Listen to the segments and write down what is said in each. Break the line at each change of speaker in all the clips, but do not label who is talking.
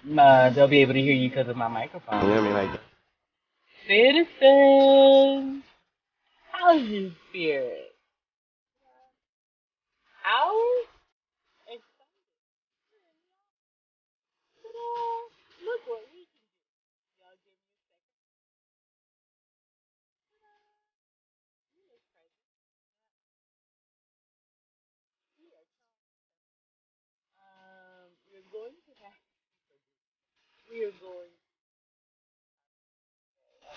They'll be able to hear you because of my
You know
microphone.
what I mean? Like,
Citizen, how's your spirit? Ours? Excited. Look what we can do. Y'all give me a second. You look crazy. We are we're going to have, we are going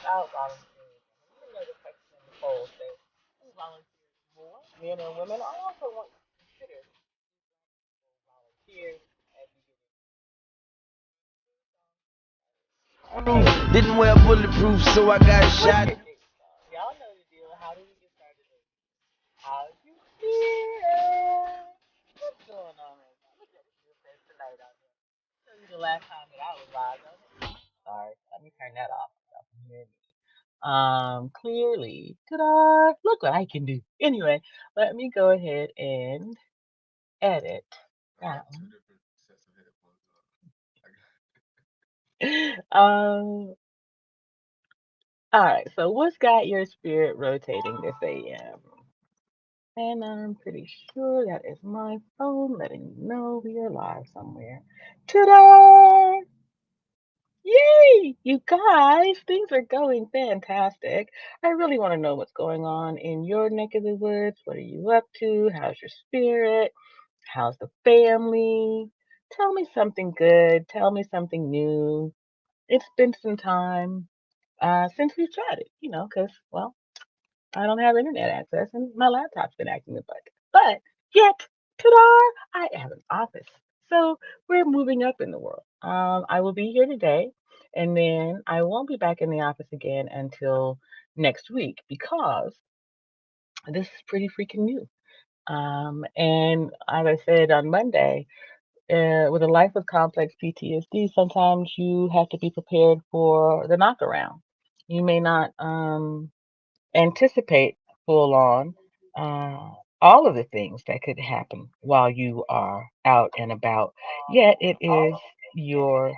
about volunteerism. You know the question in the poll says, who volunteers more, men or women? I also want you to consider volunteers as we get
didn't wear bulletproof, so I got
what's
shot.
your date, y'all? Y'all know the deal. How do we get started? How's you feel? What's going on right now? Look at this says tonight out there. Tell you the last time that I was live. Sorry, let me turn that off. Y'all can hear me. Clearly. Ta-da! Look what I can do. Anyway, let me go ahead and edit that one. Um, all right. So what's got your spirit rotating this AM? And I'm pretty sure that is my phone letting me know we are live somewhere. Ta-da! Yay! You guys, things are going fantastic. I really want to know what's going on in your neck of the woods. What are you up to? How's your spirit? How's the family? Tell me something good. Tell me something new. It's been some time since we've chatted, because, well, I don't have internet access and my laptop's been acting a butt. But yet, ta-da, I have an office. So we're moving up in the world. I will be here today and then I won't be back in the office again until next week because this is pretty freaking new. And as I said on Monday, with a life with complex PTSD, sometimes you have to be prepared for the knockaround. You may not anticipate full on uh, all of the things that could happen while you are out and about. Yet your,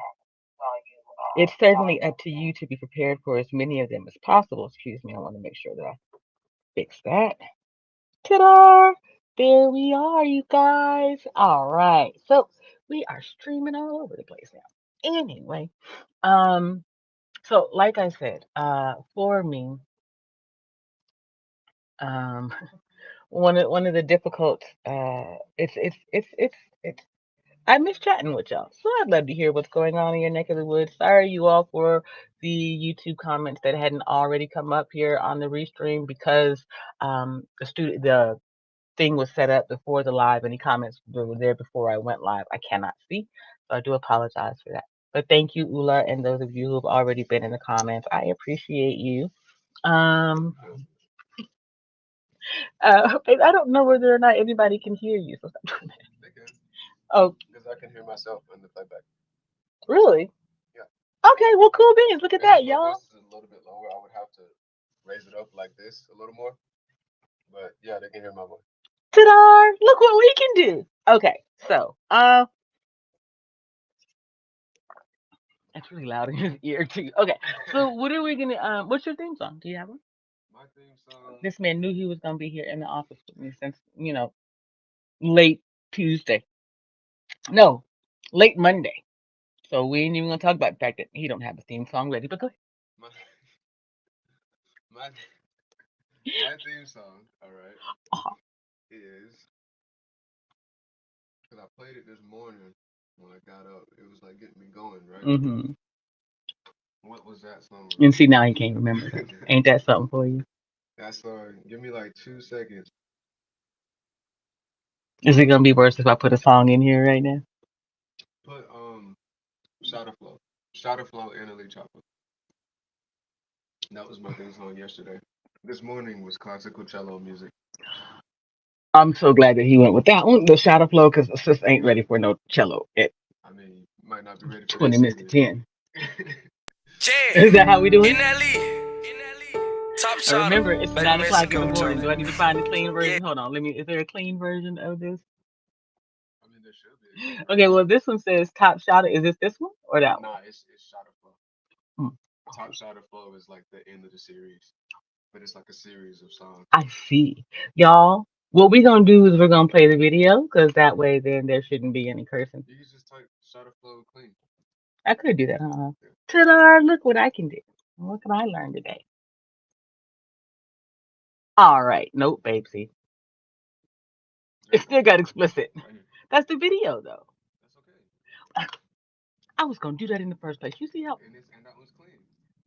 it's certainly up to you to be prepared for as many of them as possible. Excuse me, I want to make sure that I fix that. Ta-da! There we are, you guys. All right. So we are streaming all over the place now. Anyway, um, so like I said, for me, um, one of the difficult, it's. I miss chatting with y'all, so I'd love to hear what's going on in your neck of the woods. Sorry, you all, for the YouTube comments that hadn't already come up here on the restream because the thing was set up before the live. Any comments that were there before I went live, I cannot see. So I do apologize for that. But thank you, Ula, and those of you who have already been in the comments. I appreciate you. Um, I don't know whether or not anybody can hear you. So stop doing that.
They can,
Oh,
because I can hear myself in the playback.
really?
Yeah.
Okay, well, cool beans. Look at
And if
that,
my
y'all.
voice is a little bit lower, I would have to raise it up like this a little more. But yeah, they can hear my voice.
Ta-da! Look what we can do. Okay, so it's really loud in his ear too. Okay, so what are we gonna? What's your theme song? Do you have one?
My theme song.
This man knew he was gonna be here in the office with me since late Tuesday. No, late Monday. So we ain't even gonna talk about the fact that he don't have a theme song ready. But go ahead.
My my my theme song. All right,
Uh-huh.
is because I played it this morning when I got up. It was like getting me going, right?
Mm-hmm.
What was that song?
And see, now he can't remember that. Ain't that something for you?
That song. Give me like 2 seconds.
Is it gonna be worse if I put a song in here right now?
Put Shot of Flow, and Elite Chocolate. That was my theme song yesterday. This morning was classical cello music.
I'm so glad that he went with that one, the Shadow Flow, because the sis ain't ready for no cello at
I mean, you might not be ready for
20
this
minutes to
either.
10.
Yeah,
Is that how we do
in
it?
that league. Top
And
shot,
remember, it's
better
9 o'clock in the
Mexico,
morning.
Joe.
Do I need to find a clean
Yeah,
version? Hold on. Is there a clean version of this?
I mean, there should be.
Okay, well, this one says top shot. Is this one or that one?
Nah, it's shot of flow.
Hmm.
Top shot of flow is like the end of the series, but it's like a series of songs.
I see. Y'all, what we're going to do is we're going to play the video because that way then there shouldn't be any cursing.
You can just type shot of flow clean.
I could do that, huh?
Yeah.
Ta-da, look what I can do. What can I learn today? All right. Nope, babe. See, it
There you
still
go.
got explicit.
Right here.
That's the video, though.
That's okay.
I was going to do that in the first place. You see how
And that one's clean.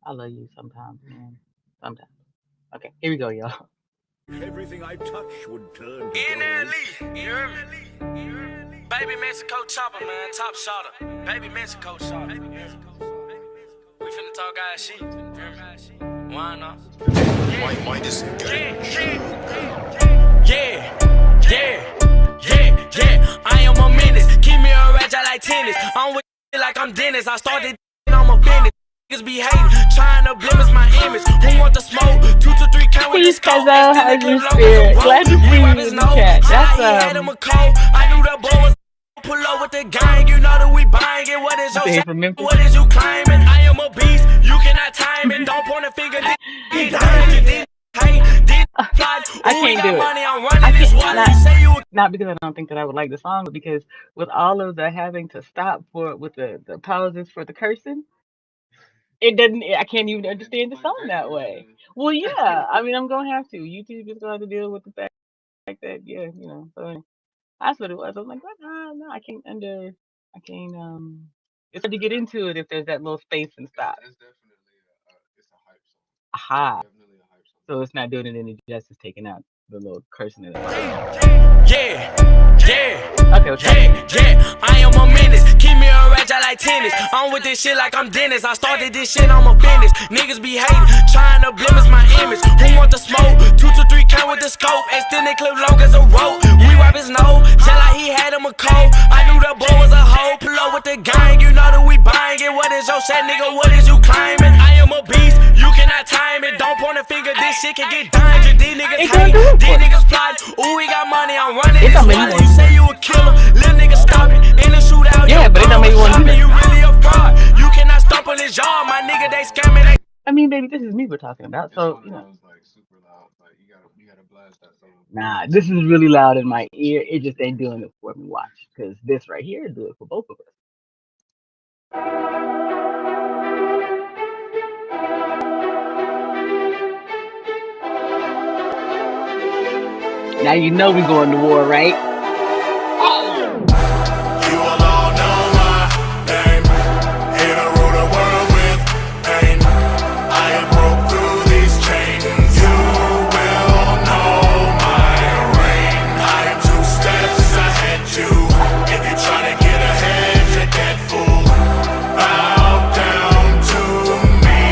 I love you sometimes, man. Sometimes. Okay, here we go, y'all.
Everything I touch would turn to gold.
NLE, you hear me? Baby Mexico chopper, man, top shotter. Baby Mexico shotter. We finna talk guys shit. You hear me? Why not?
Why this guy?
Yeah. I am a menace. Keep me a ratchet like tennis. I'm with like I'm Dennis. I started I'm a business. Niggas be hating, trying to blemish my image. Who want the smoke? 2 to 3 count with this
Peace,
coat.
Cuzzo. How's your spirit? Glad to see you in the chat. That's
Had him a cold. I knew the boy was pull up with the gang. You know that we buying it. What is your
saying
shit?
from Memphis.
What is you claiming? I am a beast. You cannot time it. Don't point a finger.
I can't do it.
Money, I'm running
I
this
can't
water. You say you
not because I don't think that I would like the song, but because with all of the having to stop for with the pauses for the cursing, it doesn't. I can't even
And then the
understand the
plain
song
Jane
that way.
version.
Well, yeah. I mean, I'm gonna have to. YouTube is gonna have to deal with the fact that So anyway, that's what it was. I was like, what? No, I can't under. I can't. It's hard to get into it if there's that little space and stop.
It's definitely it's a hype song.
Aha.
Definitely a hype song.
So it's not doing it any justice taking out the little cursing in the beginning.
Yeah.
Okay, what's happening?
I am a menace. Keep me a ratchet like tennis. I'm with this shit like I'm Dennis. I started this shit, I'm a finish. Niggas be hating, trying to blemish my image. Who want the smoke? 2 to 3 count with the scope. Extended clip long as a rope. We wipe his nose, tell like he had him a cold. I knew the boy was a hoe. Pull up with the gang, you know that we buying it. What is your shit, nigga? What is you claiming? I am a beast, you cannot time it. Don't point a finger, this shit can get dangerous. These niggas hate, these niggas plot. Ooh, we got money, I'm running this water. You say you a killer, little nigga stop it. In the shootout,
yeah, but it don't make you want to do that.
You really a fraud. You cannot stop on this yard, my nigga. They scamming.
I mean, baby, this is me we're talking about.
It's
So,
one of those like super loud. Like you gotta blast that song.
nah, this is really loud in my ear. It just ain't doing it for me. Watch, because this right here do it for both of us. Now you know we going to war, right?
You alone know my name. Here to rule the world with pain. I have broke through these chains. You will know my reign. I am 2 steps ahead you. If you try to get ahead, you're dead fool. Bow down to me.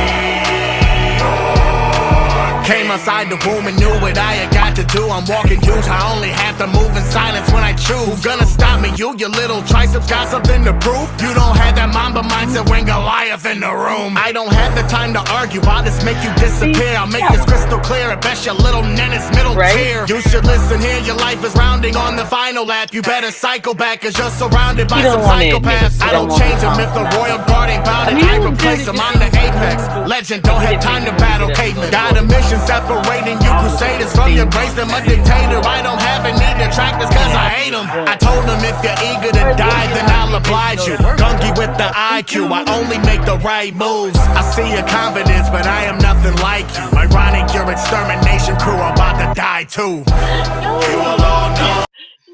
Came outside the womb and knew what I had got to do. I'm walking huge, I only have to move in silence when I choose. Who's gonna stop me? You, your little triceps got something to prove? You don't have that Mamba mindset when Goliath in the room. I don't have the time to argue, I'll just make you disappear. I'll make this crystal clear, at best your little Nennis middle tier. You should listen here, your life is rounding on the final lap. You better cycle back, cause you're surrounded by some psychopaths. I don't change them if the royal guard ain't bout it, I replace them, I'm the apex. Legend, don't have time to battle cavemen. Got a mission separating you crusaders from your grace. I'm a dictator, I don't have a need to track this cause I hate them. I told them if you're eager to die, then I'll oblige you. Gunky with the IQ, I only make the right moves. I see your confidence, but I am nothing like you. Ironic, your extermination crew are about to die too. You alone know.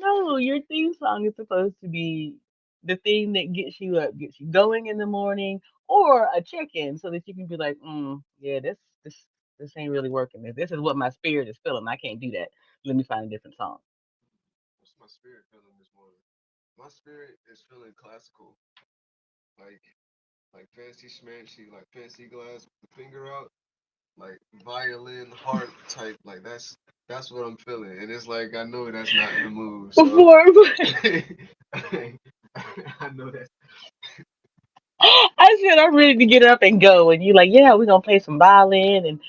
No, your theme song is supposed to be the thing that gets you up, gets you going in the morning, or a check-in, so that you can be like, yeah, this ain't really working. This is what my spirit is feeling. I can't do that. Let me find a different song.
What's my spirit feeling this morning? My spirit is feeling classical, like fancy schmancy, like fancy glass with the finger out, like violin harp type. Like that's what I'm feeling, and it's like I know that's not the move. So
Before
I know that's
I said I'm ready to get up and go, and you like, yeah, we're gonna play some violin and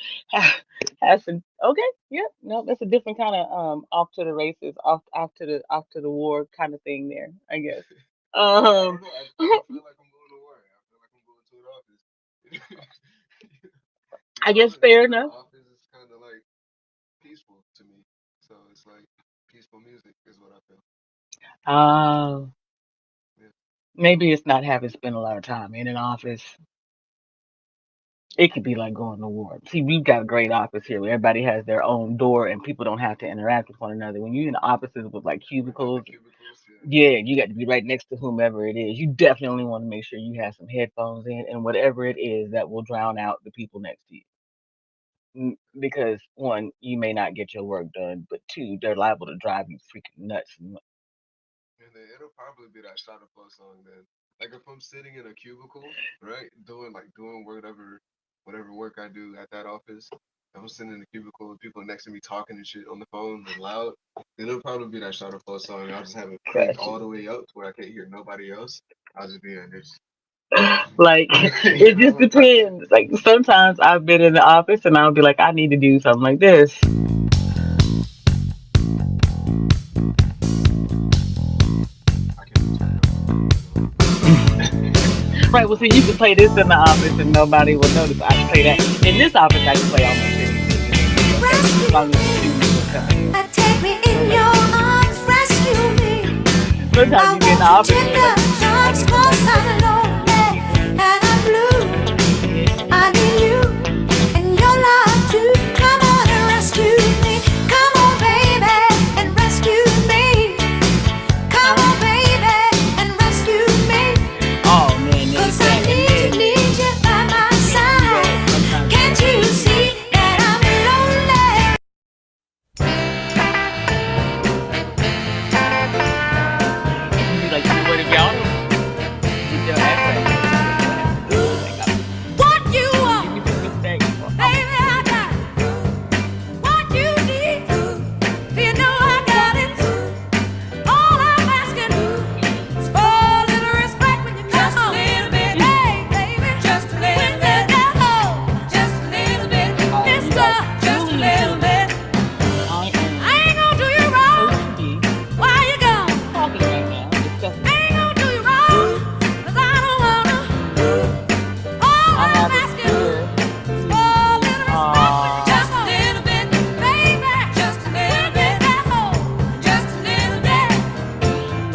have some Okay, yep. No, that's a different kind of off to the races, off to the war kind of thing there, I guess.
I don't
Um,
know. I feel like I'm going to work. I feel like I'm going to an office.
I
Because
guess
honestly,
fair
like the
enough.
office is kind of like peaceful to me. So it's like peaceful music is what I feel.
Uh,
Yeah.
maybe it's not having spent a lot of time in an office. It could be like going to war. See, we've got a great office here where everybody has their own door and people don't have to interact with one another. When you're in offices with like
Like the
cubicles,
cubicles, yeah.
yeah, you got to be right next to whomever it is. You definitely want to make sure you have some headphones in and whatever it is that will drown out the people next to you. Because one, you may not get your work done, but two, they're liable to drive you freaking nuts.
And then it'll probably be that shot of flow song then. Like if I'm sitting in a cubicle, right, doing whatever work I do at that office. If I'm sitting in a cubicle with people next to me talking and shit on the phone and loud, then it'll probably be that shot of flow song. I'll just have it cranked
Gotcha.
all the way up to where I can't hear nobody else. I'll just be in this.
Like
You
it just
know?
depends. Like sometimes I've been in the office and I'll be like, I need to do something like this.
I can do turn it up though. You know.
Right. Well, see, you can play this in the office and nobody will notice. I can play that in this office. I can play almost anything and it'll be okay as
Rescue
long as the
me,
tunes are coming.
take me
So
in
like,
your arms, rescue me.
sometimes
I
you be in the
want your
office and you're
tender
like, I
touch,
need
'cause
somebody to
I'm
get the
lonely
people in.
and I'm blue. I need you and your love too. Come on and rescue me. Come on, baby, and rescue me. Come
Huh?
on, baby, and rescue me.
Oh man, there's
'Cause I
that. And then
need you by my
you can't do
side.
that sometimes
Can't
without
you
music.
see that I'm lonely?
You be like, what if y'all don't get your act right here? This is what happens. Like,
What you
give me
want,
some respect. I'm gonna
baby,
play
I
this.
got what you need. Do you know I got it? All I'm asking is for a little respect when you come. Just a little bit, hey, baby. Just a little bit. Just a little bit,
All right, you
mister.
are
Just a
truly and
little
truly.
bit.
I
I
am
ain't gonna do you
supposed to
wrong.
be
Why you gone?
talking right now, discussing
I
right
ain't
now.
gonna do you wrong. 'Cause I don't wanna. All
I
I'm
have a
asking
peer
is for
who
a
is
little respect when you just a
um
little bit, baby. Just a little bit. Just a little bit.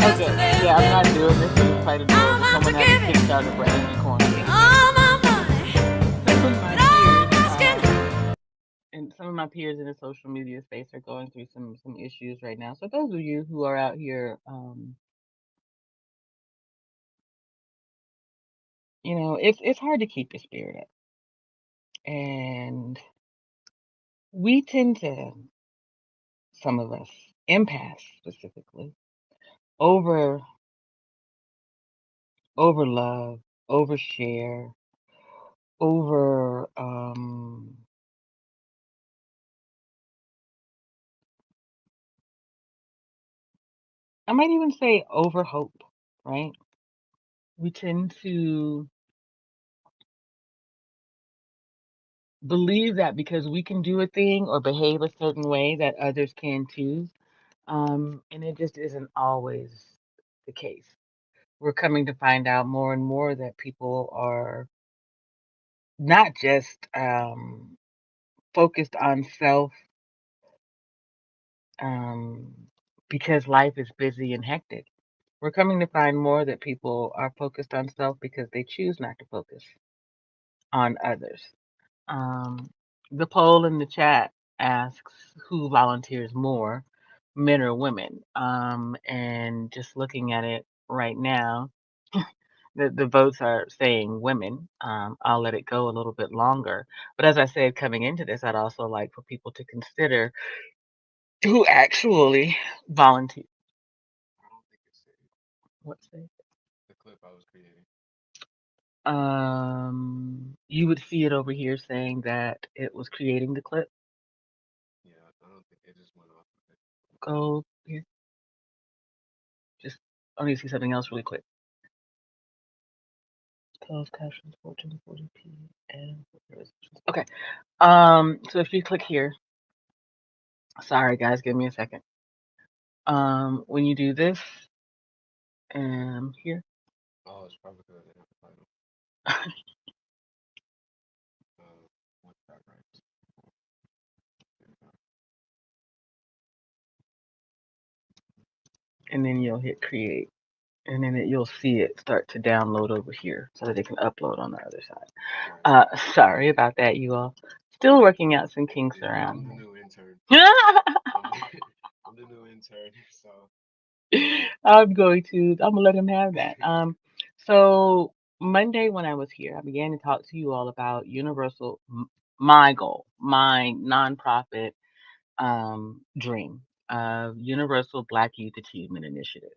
Just a
okay,
little
yeah, I'm
bit.
not doing this in the sight of the Lord.
All
When
my
someone has a
forgiving.
Kickstarter for Amy Corner, anyway.
All my money.
Some of my
And all
peers,
I'm asking.
and some of my peers in the social media space are going through some issues right now. So those of you who are out here, it's hard to keep your spirit up, and we tend to, some of us, empaths specifically, over over love, overshare, over I might even say over hope, right? We tend to believe that because we can do a thing or behave a certain way that others can too. And it just isn't always the case. We're coming to find out more and more that people are not just focused on self um, because life is busy and hectic. We're coming to find more that people are focused on self because they choose not to focus on others. Um, the poll in the chat asks who volunteers more, men or women. And just looking at it right now, the votes are saying women. I'll let it go a little bit longer. But as I said, coming into this, I'd also like for people to consider who actually volunteer.
I don't think it's
What's it?
the clip I was creating.
You would see it over here saying that it was creating the clip.
Yeah, I don't think it just went off of it.
Go here. Just I need to see something else really quick. Closed captions 1440p and okay. So if you click here, Sorry, guys, give me a second. When you do this, here,
Oh, it's probably good to have the title. What's that right?
and then you'll hit create, and then you'll see it start to download over here so that it can upload on the other side.
Right.
Sorry about that, you all. Still working out some kinks
Yeah,
around
I'm the
here.
new intern. I'm the, I'm the new intern. So
I'm gonna let him have that. So Monday when I was here, I began to talk to you all about my goal, my nonprofit dream of Universal Black Youth Achievement Initiative,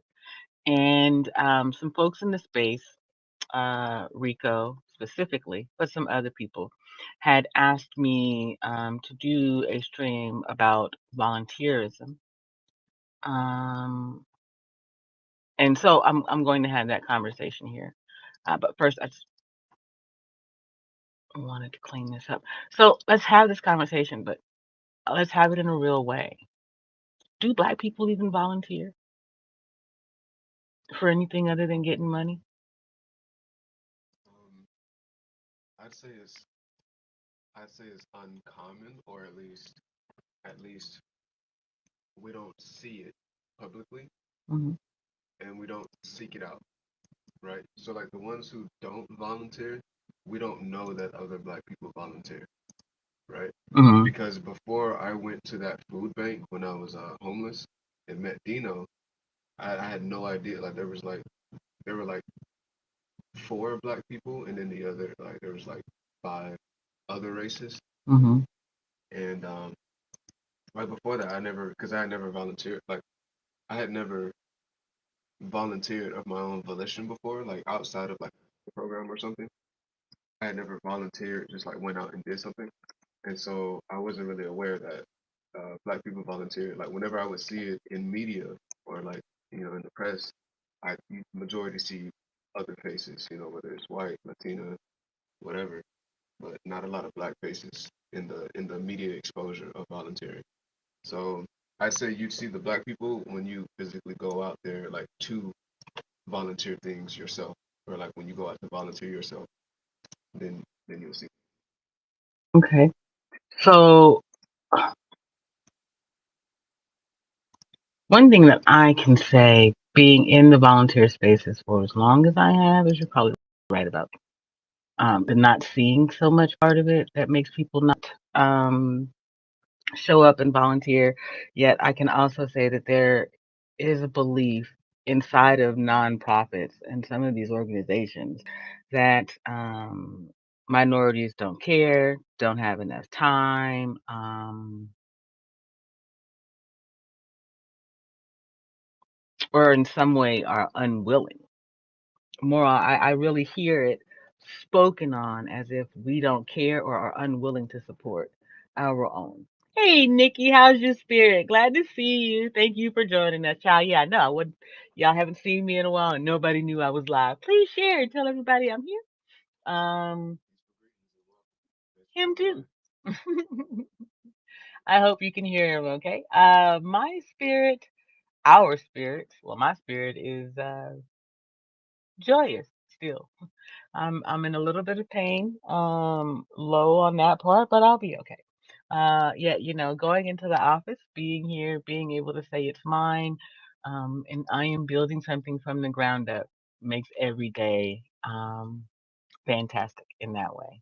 and some folks in the space, Rico specifically, but some other people, had asked me to do a stream about volunteerism. Um, And so I'm going to have that conversation here. But first, I just wanted to clean this up. So let's have this conversation, but let's have it in a real way. Do Black people even volunteer for anything other than getting money?
um, I'd say it's I'd say it's uncommon, or at least we don't see it publicly,
Hmm.
and we don't seek it out, right? So like the ones who don't volunteer, we don't know that other black people volunteer, right?
Hmm.
Because before I went to that food bank when I was homeless and met Dino, I had no idea. Like there were like four black people, and then the other like there was like five other races,
Hmm.
and right before that I never because I had never volunteered like I had never volunteered of my own volition before, like outside of like a program or something. I had never volunteered, just like went out and did something. And so I wasn't really aware that black people volunteer. Like whenever I would see it in media or like in the press, I majority see other faces, whether it's white, Latina, whatever, but not a lot of black faces in the media exposure of volunteering. So I say you see the black people when you physically go out there like to volunteer things yourself, or like when you go out to volunteer yourself, then you'll see.
Okay. So one thing that I can say, being in the volunteer spaces for as long as I have, is you're probably right about the not seeing so much part of it that makes people not show up and volunteer. Yet I can also say that there is a belief inside of nonprofits and some of these organizations that minorities don't care, don't have enough time, or in some way are unwilling. More, I really hear it spoken on as if we don't care or are unwilling to support our own. Hey, Nikki, how's your spirit? Glad to see you. Thank you for joining us, child. Yeah, I know. Y'all haven't seen me in a while, and nobody knew I was live. Please share and tell everybody I'm here. Um, him too. I hope you can hear him. Okay. My spirit, our spirit. Well, my spirit is joyous still. I'm in a little bit of pain, low on that part, but I'll be okay. Yeah, going into the office, being here, being able to say it's mine, and I am building something from the ground up makes every day fantastic in that way.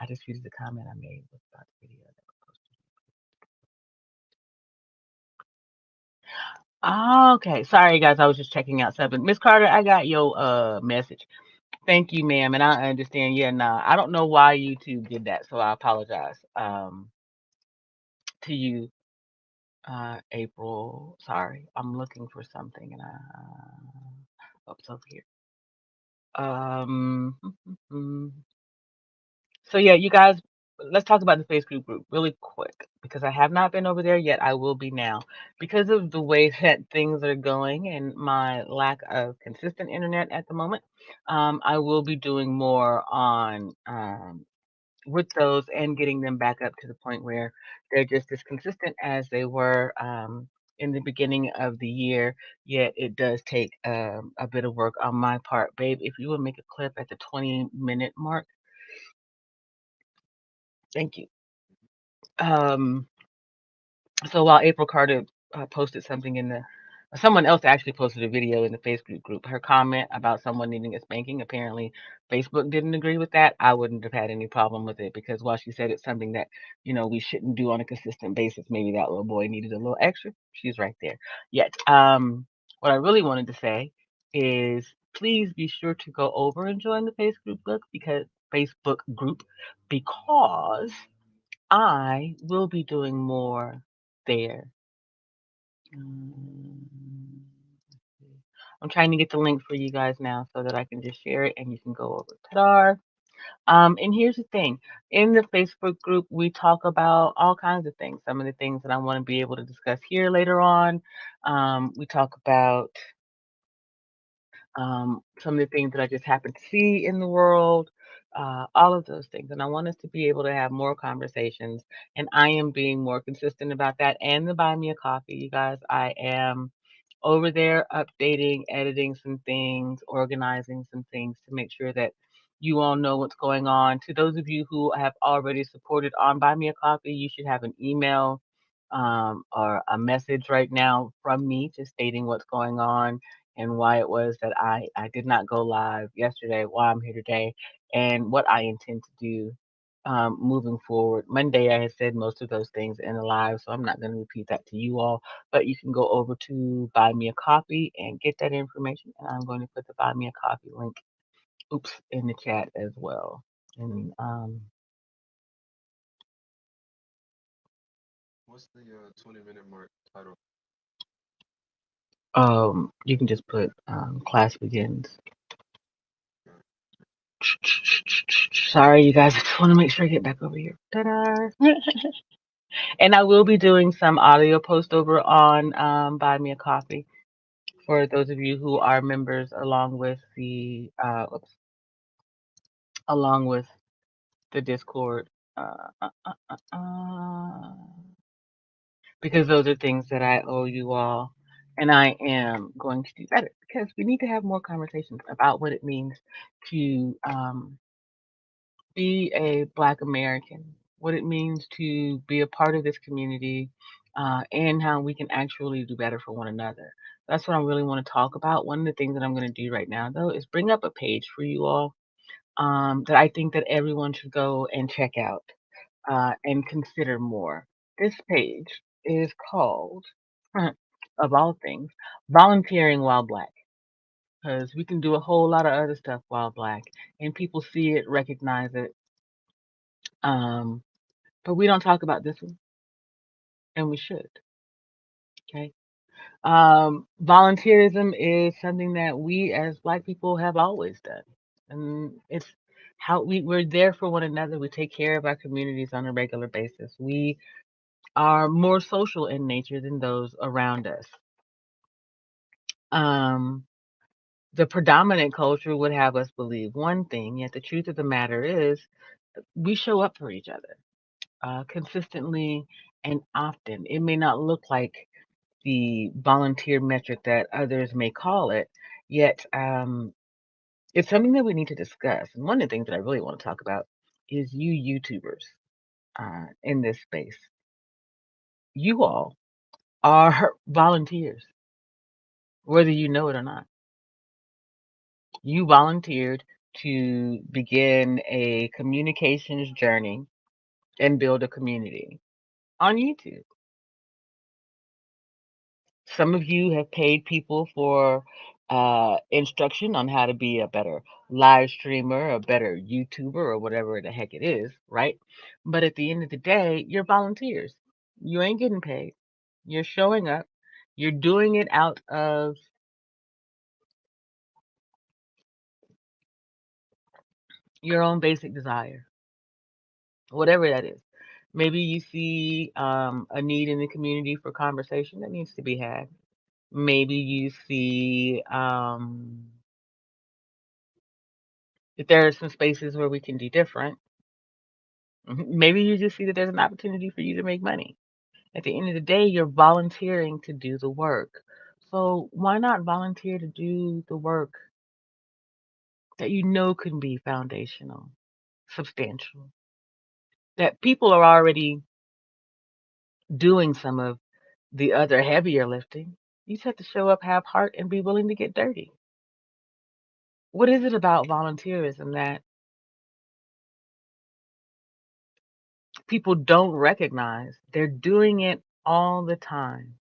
I just used the comment I made about the video that was posted. Okay, sorry guys, I was just checking out something. Miss Carter, I got your message. Thank you, ma'am, and I understand. Yeah, nah, I don't know why YouTube did that, so I apologize to you, April. Sorry, I'm looking for something, and oh, it's over here. Um, so yeah, you guys, let's talk about the Facebook group really quick because I have not been over there yet. I will be now because of the way that things are going and my lack of consistent internet at the moment. I will be doing more on with those and getting them back up to the point where they're just as consistent as they were in the beginning of the year. Yet it does take a bit of work on my part, babe. If you would make a clip at the 20-minute mark, thank you. Um, so while April Carter posted something in the someone else actually posted a video in the Facebook group. Her comment about someone needing a spanking. Apparently, Facebook didn't agree with that. I wouldn't have had any problem with it because while she said it's something that we shouldn't do on a consistent basis, maybe that little boy needed a little extra. She's right there. Yet, what I really wanted to say is please be sure to go over and join the Facebook group because I will be doing more there. Mm, I'm trying to get the link for you guys now so that I can just share it and you can go over Tadar. And here's the thing. In the Facebook group, we talk about all kinds of things. Some of the things that I want to be able to discuss here later on. We talk about some of the things that I just happen to see in the world, all of those things. And I want us to be able to have more conversations. And I am being more consistent about that. And the Buy Me a Coffee, you guys, I am over there updating, editing some things, organizing some things to make sure that you all know what's going on. To those of you who have already supported on Buy Me a Coffee, you should have an email or a message right now from me just stating what's going on and why it was that I did not go live yesterday, why I'm here today, and what I intend to do moving forward. Monday, I had said most of those things in the live, so I'm not going to repeat that to you all, but you can go over to Buy Me a Coffee and get that information, and I'm going to put the Buy Me a Coffee link, in the chat as well. And
What's the 20-minute mark title?
you can just put class begins. Sorry, you guys. I just want to make sure I get back over here. Ta-da! And I will be doing some audio post over on Buy Me a Coffee for those of you who are members, along with the Discord, uh, uh, uh, because those are things that I owe you all, and I am going to do better because we need to have more conversations about what it means to be a Black American, what it means to be a part of this community, and how we can actually do better for one another. That's what I really want to talk about. One of the things that I'm going to do right now, though, is bring up a page for you all that I think that everyone should go and check out and consider more. This page is called, of all things, Volunteering While Black. Because we can do a whole lot of other stuff while black, and people see it, recognize it, um, but we don't talk about this one, and we should. Okay. Volunteerism is something that we as Black people have always done, and it's how we're there for one another. We take care of our communities on a regular basis. We are more social in nature than those around us. Um, the predominant culture would have us believe one thing, yet the truth of the matter is we show up for each other consistently and often. It may not look like the volunteer metric that others may call it, yet it's something that we need to discuss. And one of the things that I really want to talk about is you YouTubers in this space. You all are volunteers, whether you know it or not. You volunteered to begin a communications journey and build a community on YouTube. Some of you have paid people for instruction on how to be a better live streamer, a better YouTuber, or whatever the heck it is, right? But at the end of the day, you're volunteers. You ain't getting paid. You're showing up. You're doing it out of your own basic desire, whatever that is. Maybe you see a need in the community for conversation that needs to be had. Maybe you see that there are some spaces where we can do different. Maybe you just see that there's an opportunity for you to make money. At the end of the day, you're volunteering to do the work. So why not volunteer to do the work that you know can be foundational, substantial, that people are already doing some of the other heavier lifting? You just have to show up, have heart, and be willing to get dirty. What is it about volunteerism that people don't recognize? They're doing it all the time.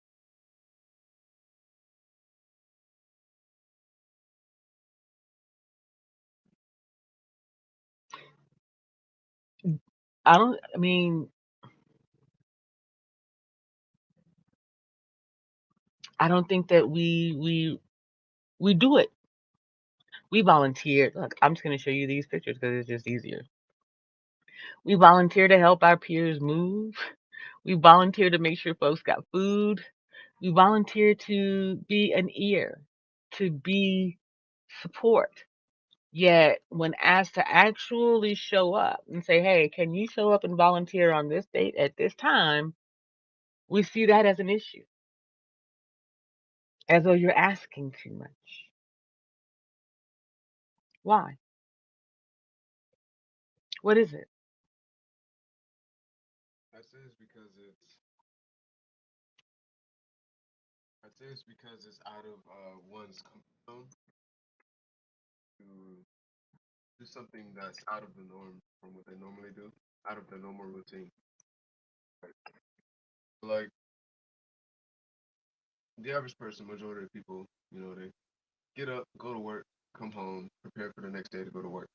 I mean, I don't think that we do it. We volunteer. Look, I'm just going to show you these pictures because it's just easier. We volunteer to help our peers move. We volunteer to make sure folks got food. We volunteer to be an ear, to be support. Yet, when asked to actually show up and say, hey, can you show up and volunteer on this date at this time? We see that as an issue, as though you're asking too much. Why? What is it?
I say it's because it's out of one's comfort zone to do something that's out of the norm from what they normally do, out of the normal routine. Like the average person, majority of people, they get up, go to work, come home, prepare for the next day to go to work,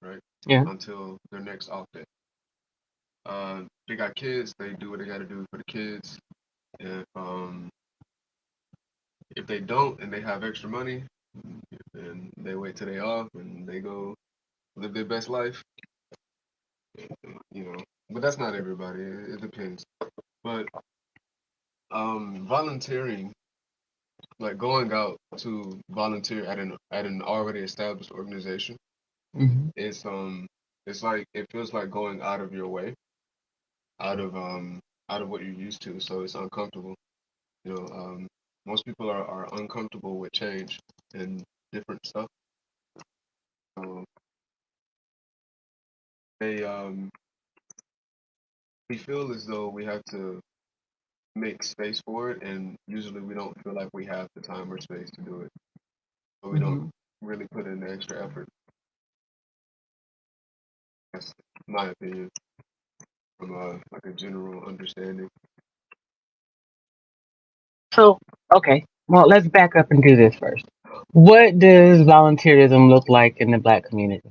right?
Yeah.
Until their next off day. They got kids, they do what they got to do for the kids. If they don't and they have extra money, and they wait till they off and they go live their best life, you know. But that's not everybody. It depends. But volunteering, like going out to volunteer at an already established organization,
Hmm.
it's like it feels like going out of your way, out of um out of what you're used to. So it's uncomfortable. You know, most people are uncomfortable with change and different stuff. So they we feel as though we have to make space for it, and usually we don't feel like we have the time or space to do it. So we don't
Hmm.
really put in the extra effort. That's my opinion from like a general understanding.
So, okay. Well, let's back up and do this first. What does volunteerism look like in the Black community?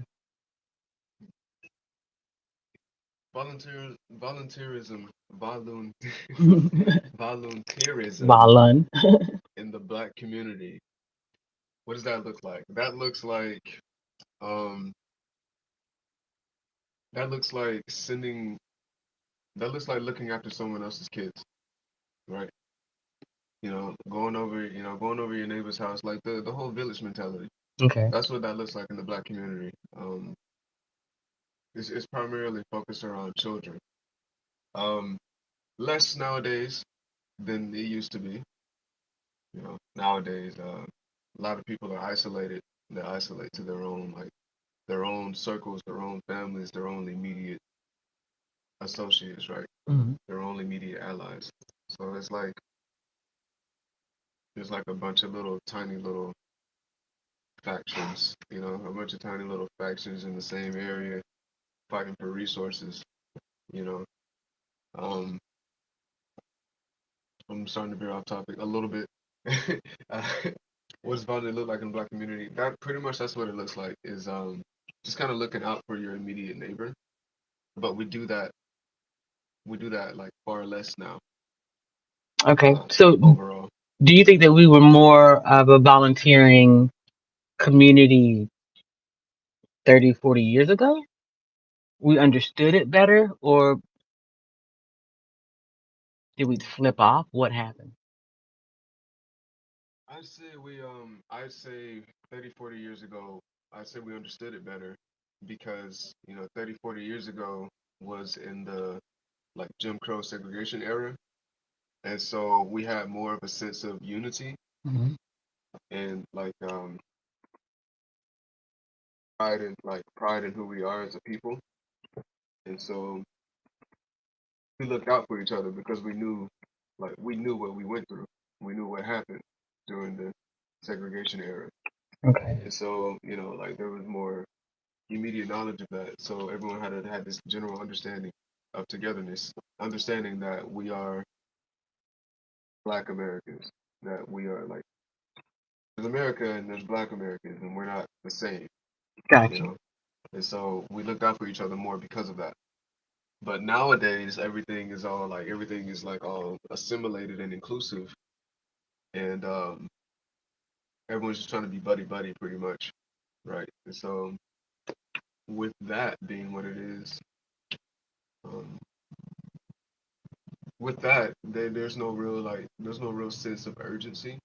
Volunteerism, volunteerism
Volun.
in the black community. What does that look like? Um, that looks like sending. That looks like looking after someone else's kids, right? Going over your neighbor's house, like the whole village mentality.
Okay.
That's what that looks like in the black community. It's primarily focused around children. Um, Less nowadays than it used to be. Nowadays, a lot of people are isolated. They isolate to their own circles, their own families, their own immediate associates, right?
Hmm.
Their own immediate allies. So it's like there's like a bunch of little tiny little factions, a bunch of tiny little factions in the same area fighting for resources, you know. Um, I'm starting to veer off topic a little bit. uh, what does volunteer look like in the black community? That pretty much that's what it looks like is just kind of looking out for your immediate neighbor. But we do that like far less now,
Okay. So,
overall.
do you think that we were more of a volunteering community 30, 40 years ago? We understood it better, or did we slip off? What happened?
I'd say 30, 40 years ago, I'd say we understood it better because, 30, 40 years ago, was in the like Jim Crow segregation era, and so we had more of a sense of unity
Hmm.
and like pride in who we are as a people, and so we looked out for each other because we knew what we went through, we knew what happened during the segregation era,
Okay.
and so like there was more immediate knowledge of that, so everyone had this general understanding of togetherness, understanding that we are Black Americans, that we are like there's America and there's Black Americans, and we're not the same, you
Gotcha.
know. And so we looked out for each other more because of that. But nowadays, everything is like all assimilated and inclusive, and everyone's just trying to be buddy buddy pretty much, right? And so with that being what it is, um, with that, there's no real sense of urgency.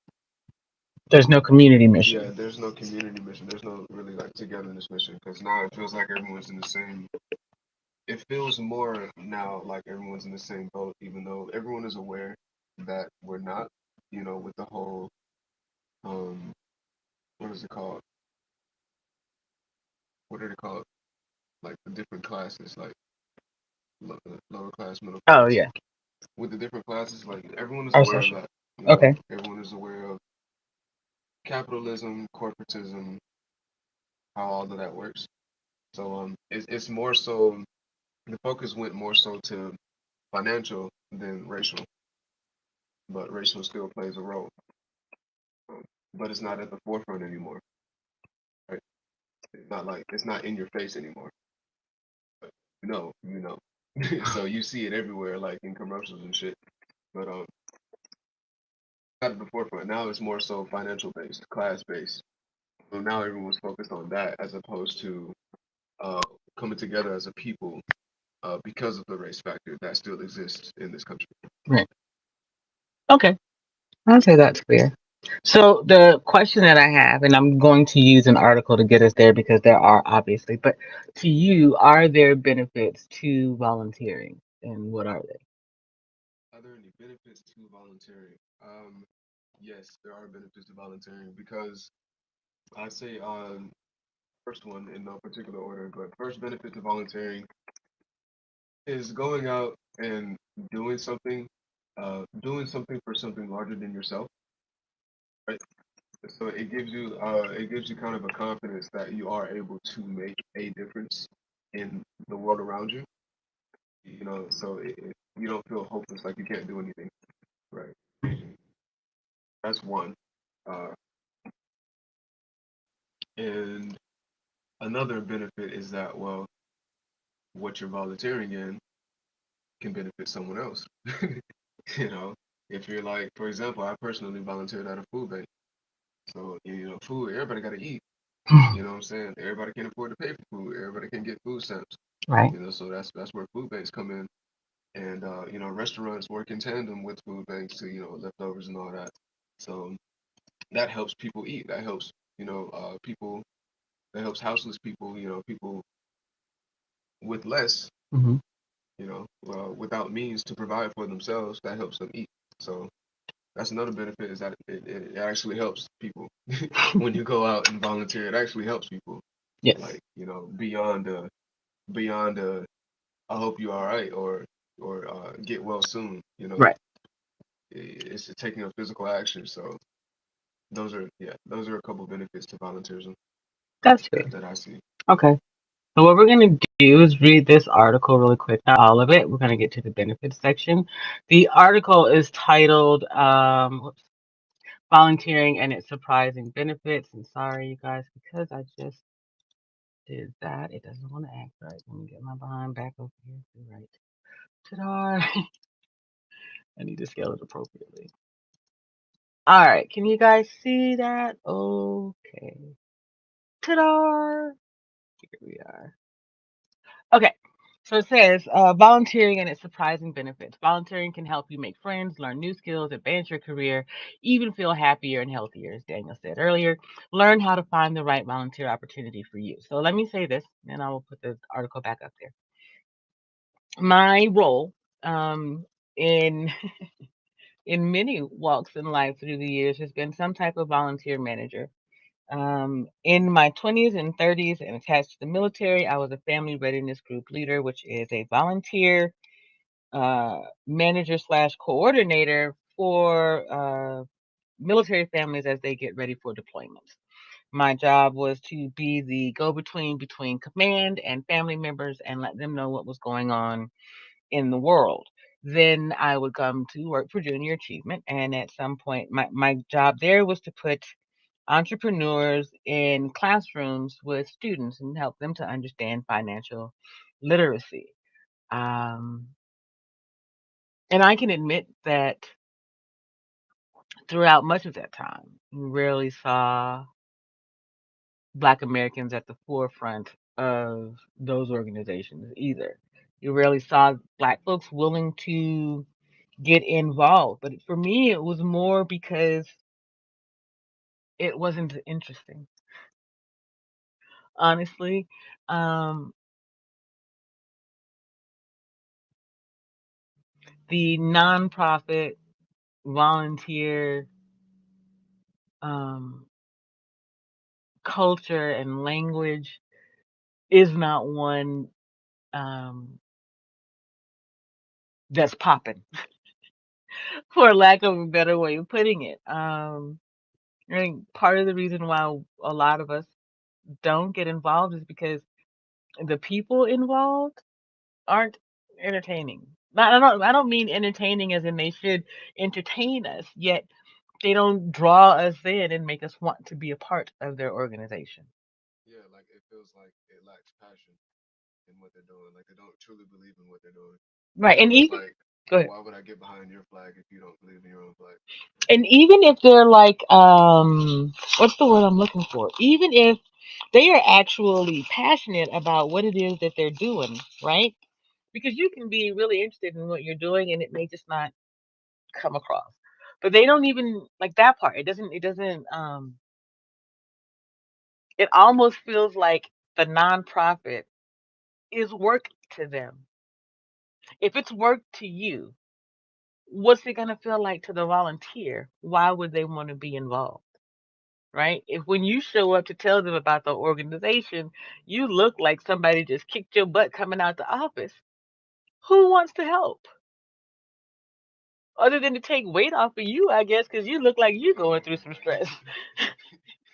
There's no community
Yeah,
mission.
there's no community mission. There's no really like togetherness mission because now it feels like everyone's in the same. It feels more now like everyone's in the same boat, even though everyone is aware that we're not. With the whole um, what is it called? What are they called? Like the different classes, like lower class, middle
Oh
class.
yeah.
With the different classes, like everyone is
Our
aware of
social.
that.
Okay.
Everyone is aware of capitalism, corporatism, how all of that works. So it's more so the focus went more so to financial than racial, but racial still plays a role. Um, but it's not at the forefront anymore, right? It's not like it's not in your face anymore. But you know. So you see it everywhere, like in commercials and shit. But not at the forefront. Now it's more so financial based, class based. So now everyone's focused on that as opposed to uh, coming together as a people because of the race factor that still exists in this country.
Right. Okay. I'll say that's fair. So the question that I have, and I'm going to use an article to get us there because there are obviously, but to you, are there benefits to volunteering, and what are they?
Are there any benefits to volunteering? Yes, there are benefits to volunteering because I say first one in no particular order, but first benefit to volunteering is going out and doing something for something larger than yourself, right? So it gives you kind of a confidence that you are able to make a difference in the world around you. So you don't feel hopeless like you can't do anything, right? That's one. Uh, and another benefit is that what you're volunteering in can benefit someone else. you know, if you're like, for example, I personally volunteered at a food bank. So, food, everybody got to eat. You know what I'm saying? Everybody can afford to pay for food. Everybody can get food stamps.
Right.
So that's where food banks come in. And, restaurants work in tandem with food banks to, leftovers and all that. So that helps people eat. That helps, that helps houseless people, people with less,
Hmm.
without means to provide for themselves, that helps them eat. So that's another benefit is that it actually helps people when you go out and volunteer. It actually helps people,
Yes.
like beyond I hope you're all right or get well soon.
Right.
It's taking a physical action. So those are a couple benefits to volunteerism
That's fair.
that I see.
Okay. So what we're going to do is read this article really quick. Not all of it. We're going to get to the benefits section. The article is titled whoops, "Volunteering and Its Surprising Benefits." And sorry, you guys, because I just did that. It doesn't want to act right. Let me get my behind back over here. Right. Ta-da! I need to scale it appropriately. All right. Can you guys see that? Okay. Ta-da! Here we are. Okay. So it says volunteering and its surprising benefits. Volunteering can help you make friends, learn new skills, advance your career, even feel happier and healthier, as Daniel said earlier. Learn how to find the right volunteer opportunity for you. So let me say this, and I will put the article back up there. My role in in many walks in life through the years has been some type of volunteer manager. In my 20s and 30s and attached to the military, I was a family readiness group leader, which is a volunteer manager slash coordinator for military families as they get ready for deployments. My job was to be the go between command and family members and let them know what was going on in the world. Then I would come to work for Junior Achievement, and at some point, my job there was to put entrepreneurs in classrooms with students and help them to understand financial literacy. Um, and I can admit that throughout much of that time, we rarely saw Black Americans at the forefront of those organizations either. You rarely saw Black folks willing to get involved. But for me, it was more because it wasn't interesting, honestly. Um, the nonprofit volunteer um, culture and language is not one um, that's popping, for lack of a better way of putting it. I think part of the reason why a lot of us don't get involved is because the people involved aren't entertaining. I don't mean entertaining as in they should entertain us, yet they don't draw us in and make us want to be a part of their organization.
Yeah, like it feels like it lacks passion in what they're doing. Like they don't truly believe in what they're doing.
Right. And
So it's
even
like,
go ahead.
why would I get behind your flag if you don't believe in your own flag?
And even if they're like what's the word I'm looking for? Even if they are actually passionate about what it is that they're doing, right? Because you can be really interested in what you're doing and it may just not come across. But they don't even like that part. It doesn't it almost feels like the nonprofit is work to them. If it's work to you, what's it going to feel like to the volunteer? Why would they want to be involved? Right? If when you show up to tell them about the organization, you look like somebody just kicked your butt coming out the office, who wants to help? Other than to take weight off of you, I guess, because you look like you're going through some
Like
stress.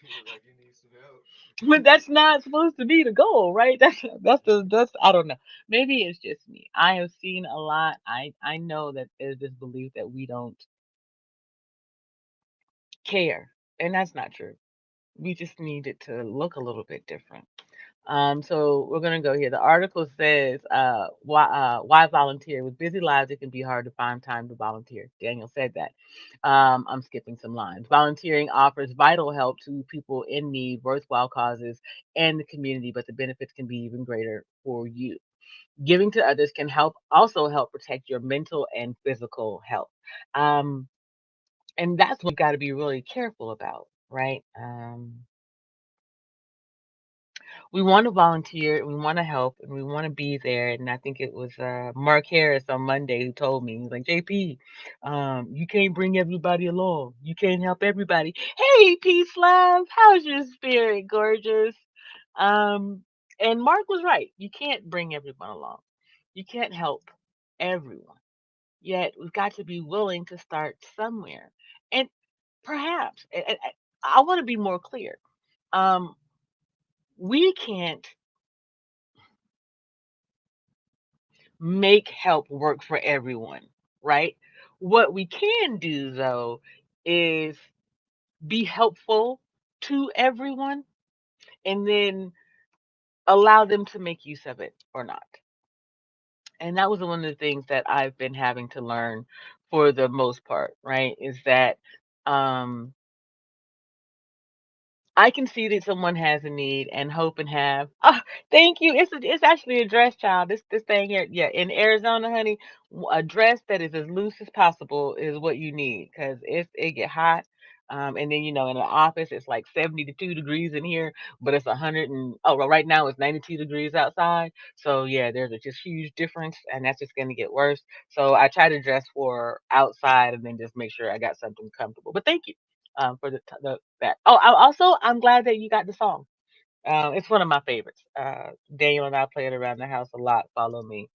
you look like you need some help.
But that's not supposed to be the goal, right? That's I don't know. Maybe it's just me. I have seen a lot. I know that there's this belief that we don't care, and that's not true. We just need it to look a little bit different. So we're gonna go here. The article says, why volunteer? With busy lives, it can be hard to find time to volunteer. Daniel said that. I'm skipping some lines. Volunteering offers vital help to people in need, worthwhile causes, and the community, but the benefits can be even greater for you. Giving to others can also help protect your mental and physical health. Um, and that's what we've got to be really careful about, right? We want to volunteer, we want to help, and we want to be there. And I think it was Mark Harris on Monday who told me, he's like, JP, you can't bring everybody along. You can't help everybody. Hey, Peace Love, how's your spirit, gorgeous? Um, and Mark was right. You can't bring everyone along. You can't help everyone. Yet we've got to be willing to start somewhere. And perhaps, I want to be more clear. Um, we can't make help work for everyone, right? What we can do though is be helpful to everyone and then allow them to make use of it or not. And that was one of the things that I've been having to learn for the most part, right? Is that um I can see that someone has a need and hope and have. Oh, thank you. It's actually a dress, child. This thing here, yeah, in Arizona, honey, a dress that is as loose as possible is what you need because it get hot. And then, in the office, it's like 72 degrees in here, but it's 100 and, oh, well, right now it's 92 degrees outside. So yeah, there's a just huge difference, and that's just going to get worse. So I try to dress for outside and then just make sure I got something comfortable. But thank you for the that. Oh, I'm glad that you got the song. It's one of my favorites. Daniel and I play it around the house a lot. Follow me.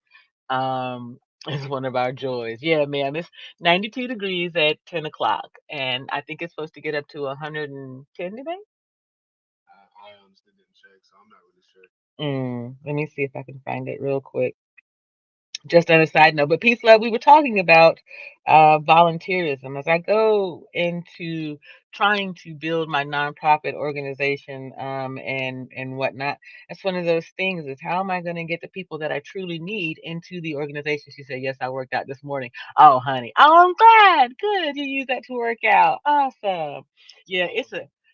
It's one of our joys. Yeah, man. It's 92 degrees at 10 o'clock, and I think it's supposed to get up to 110 today.
I honestly didn't check, so I'm not really sure.
Let me see if I can find it real quick. Just on a side note, but peace, love. We were talking about volunteerism as I go into trying to build my nonprofit organization and whatnot. That's one of those things is how am I going to get the people that I truly need into the organization? She said, "Yes, I worked out this morning." Oh, honey, oh, I'm glad. Good, you use that to work out. Awesome. Yeah,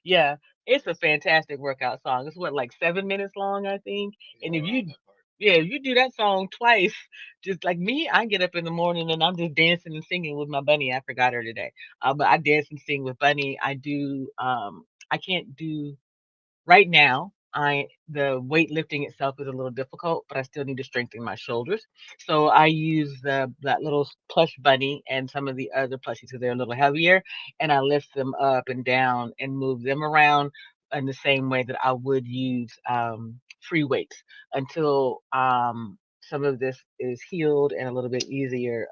yeah, it's a fantastic workout song. It's what like 7 minutes long, I think.
Yeah,
And
I
if
love
you
that part.
yeah, if you do that song twice, just like me, I get up in the morning and I'm just dancing and singing with my bunny. I forgot her today. But I dance and sing with Bunny. I can't do right now. The weightlifting itself is a little difficult, but I still need to strengthen my shoulders. So I use that little plush bunny and some of the other plushies because they're a little heavier, and I lift them up and down and move them around in the same way that I would use free weights until some of this is healed and a little bit easier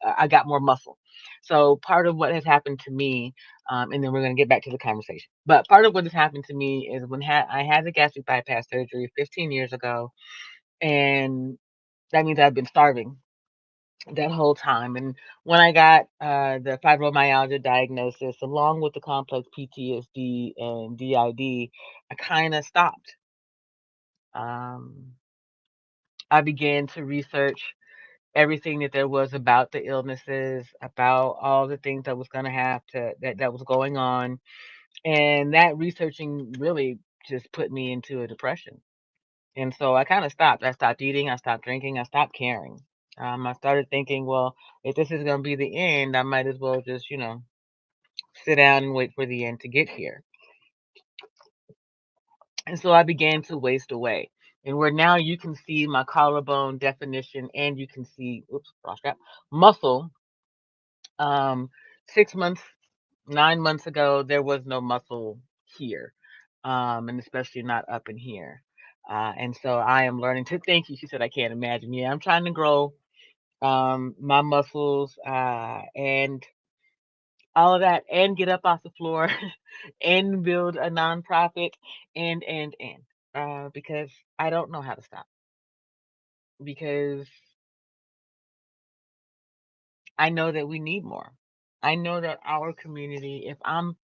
I got more muscle. So part of what has happened to me and then we're going to get back to the conversation. But part of what has happened to me is when I had the gastric bypass surgery 15 years ago, and that means I've been starving that whole time. And when I got the fibromyalgia diagnosis, along with the complex PTSD and DID, I kind of stopped. Um, I began to research everything that there was about the illnesses, about all the things that was going to have to that was going on. And that researching really just put me into a depression. And so I kind of stopped. I stopped eating, I stopped drinking, I stopped caring. I started thinking, well, if this is going to be the end, I might as well just, sit down and wait for the end to get here. And so I began to waste away. And where now you can see my collarbone definition and you can see, oops, cross strap, muscle. 6 months, 9 months ago, there was no muscle here, and especially not up in here. And so I am learning to thank you. She said, I can't imagine. Yeah, I'm trying to grow my muscles and all of that and get up off the floor and build a nonprofit and because I don't know how to stop because I know that we need more. I know that our community, if I'm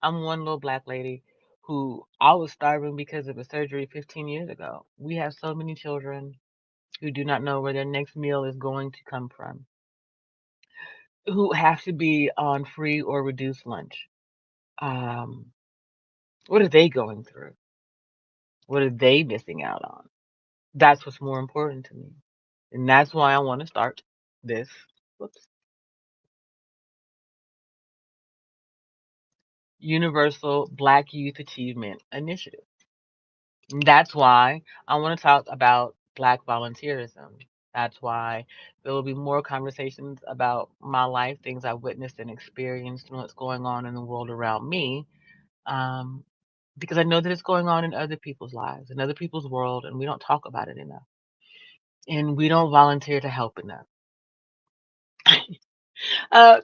one little black lady who I was starving because of a surgery 15 years ago. We have so many children who do not know where their next meal is going to come from, who have to be on free or reduced lunch. Um, what are they going through? What are they missing out on? That's what's more important to me. And that's why I want to start this whoops, Universal Black Youth Achievement Initiative. That's why I want to talk about Black volunteerism. That's why there will be more conversations about my life, things I've witnessed and experienced, and what's going on in the world around me. Um, because I know that it's going on in other people's lives, in other people's world, and we don't talk about it enough. And we don't volunteer to help enough.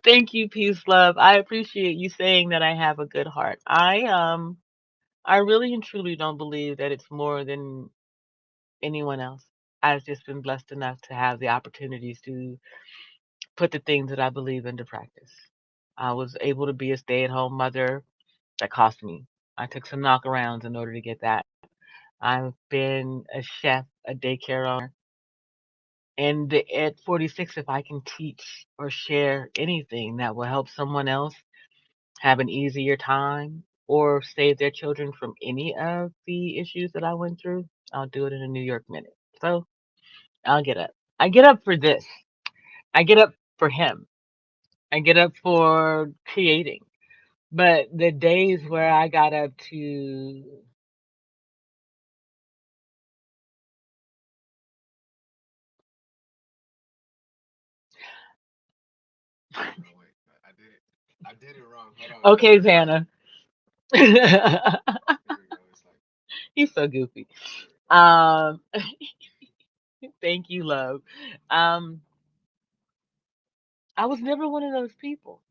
Thank you, peace, love. I appreciate you saying that I have a good heart. I really and truly don't believe that it's more than anyone else. I've just been blessed enough to have the opportunities to put the things that I believe into practice. I was able to be a stay at home mother that cost me. I took some knockarounds in order to get that. I've been a chef, a daycare owner. And at 46, if I can teach or share anything that will help someone else have an easier time or save their children from any of the issues that I went through, I'll do it in a New York minute. So I'll get up. I get up for this. I get up for him. I get up for creating. But the days where I got up to
No, wait. I did it. I did it wrong. Hold on.
okay,
It's like
Vanna.
here we go. It's like
He's so goofy.
here.
Um, thank you, love. Um, I was never one of those people.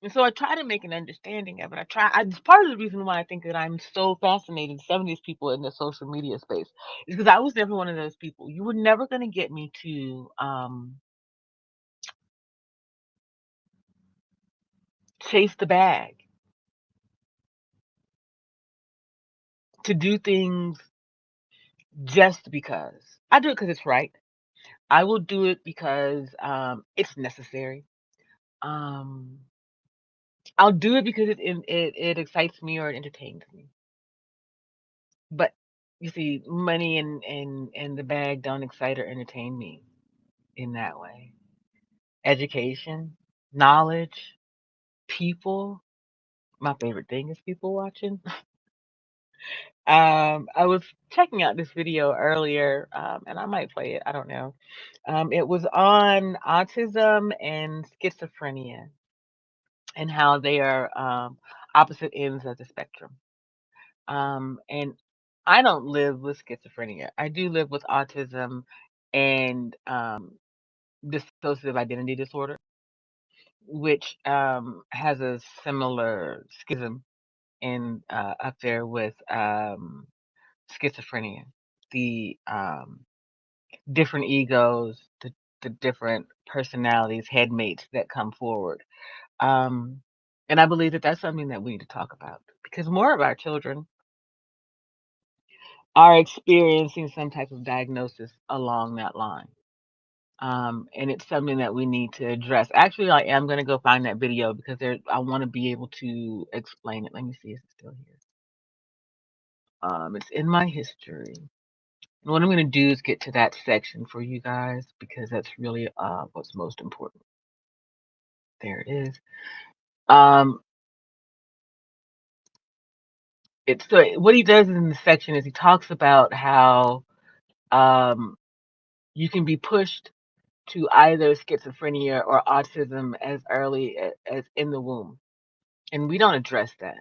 And so I try to make an understanding of it. It's part of the reason why I think that I'm so fascinated, some of these people in the social media space, is because I was never one of those people. You were never going to get me to chase the bag, to do things just because. I do it because it's right. I will do it because it's necessary. Um, I'll do it because it excites me or it entertains me. But you see, money and the bag don't excite or entertain me in that way. Education, knowledge, people. My favorite thing is people watching. I was checking out this video earlier, and I might play it. I don't know. It was on autism and schizophrenia and how they are opposite ends of the spectrum. And I don't live with schizophrenia. I do live with autism and dissociative identity disorder, which has a similar schism in up there with schizophrenia. The different egos, the different personalities, headmates that come forward. Um, and I believe that that's something that we need to talk about because more of our children are experiencing some type of diagnosis along that line. And it's something that we need to address. Actually, I am going to go find that video because I want to be able to explain it. Let me see if it's still here. It's in my history. And what I'm going to do is get to that section for you guys because that's really what's most important. There it is. Um, it's so what he does in the section is he talks about how um, you can be pushed to either schizophrenia or autism as early as in the womb, and we don't address that.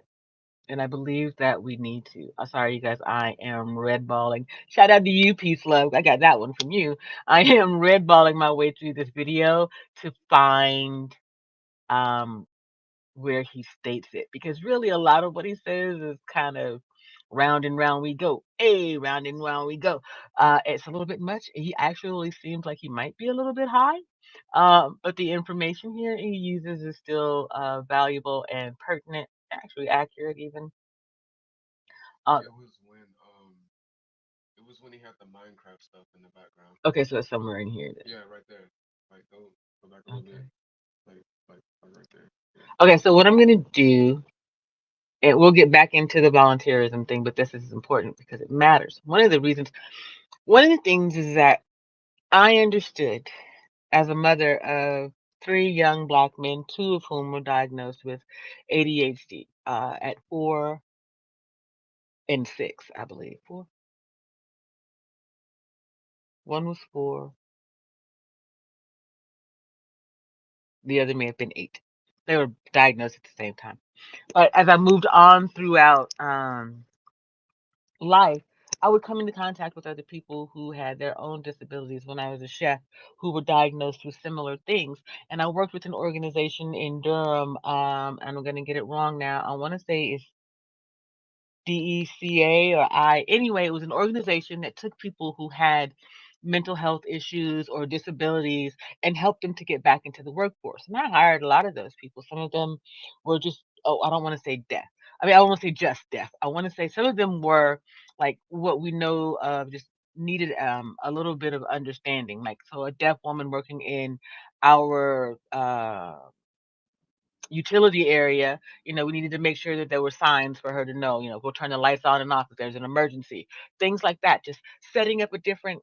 And I believe that we need to. I'm sorry, you guys. I am red balling. Shout out to you, Peace Love. I got that one from you. I am red balling my way through this video to find um, where he states it because really a lot of what he says is kind of round and round we go. Hey, round and round we go. It's a little bit much. He actually seems like he might be a little bit high. But the information here he uses is still valuable and pertinent, actually accurate even. Uh,
It was when he had the Minecraft stuff in the background.
okay, so it's somewhere in here.
Yeah, right there. Like go back a little bit.
Okay.
Like right there. Yeah.
Okay, so what I'm gonna do, and we'll get back into the volunteerism thing, but this is important because it matters. One of the things is that I understood as a mother of three young black men, two of whom were diagnosed with ADHD at 4 and 6, I believe. Four. One was 4. The other may have been 8. They were diagnosed at the same time. But as I moved on throughout life, I would come into contact with other people who had their own disabilities when I was a chef who were diagnosed with similar things. And I worked with an organization in Durham, and I'm going to get it wrong now. I want to say it's DECA or I. Anyway, it was an organization that took people who had mental health issues or disabilities and helped them to get back into the workforce. And I hired a lot of those people. Some of them were just, oh, I don't want to say deaf. I mean, I don't want to say just deaf. I want to say some of them were like what we know of just needed a little bit of understanding. Like, so a deaf woman working in our utility area, we needed to make sure that there were signs for her to know, go turn the lights on and off if there's an emergency, things like that. Just setting up a different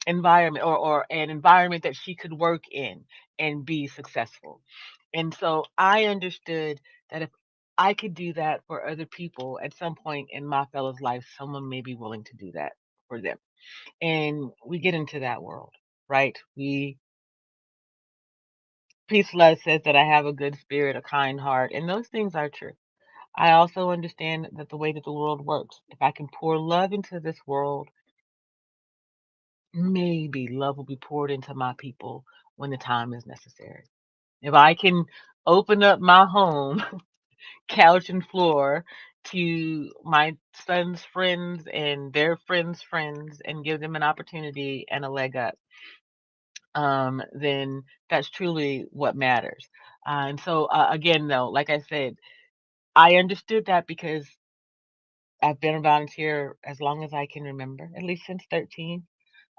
environment or an environment that she could work in and be successful. And so I understood that if I could do that for other people at some point in my fellow's life, someone may be willing to do that for them. And we get into that world, right? Peace Love says that I have a good spirit, a kind heart, and those things are true. I also understand that the way that the world works, if I can pour love into this world, maybe love will be poured into my people when the time is necessary. If I can open up my home, couch and floor, to my son's friends and their friends' friends and give them an opportunity and a leg up, then that's truly what matters. And so, again, though, like I said, I understood that because I've been a volunteer as long as I can remember, at least since 13.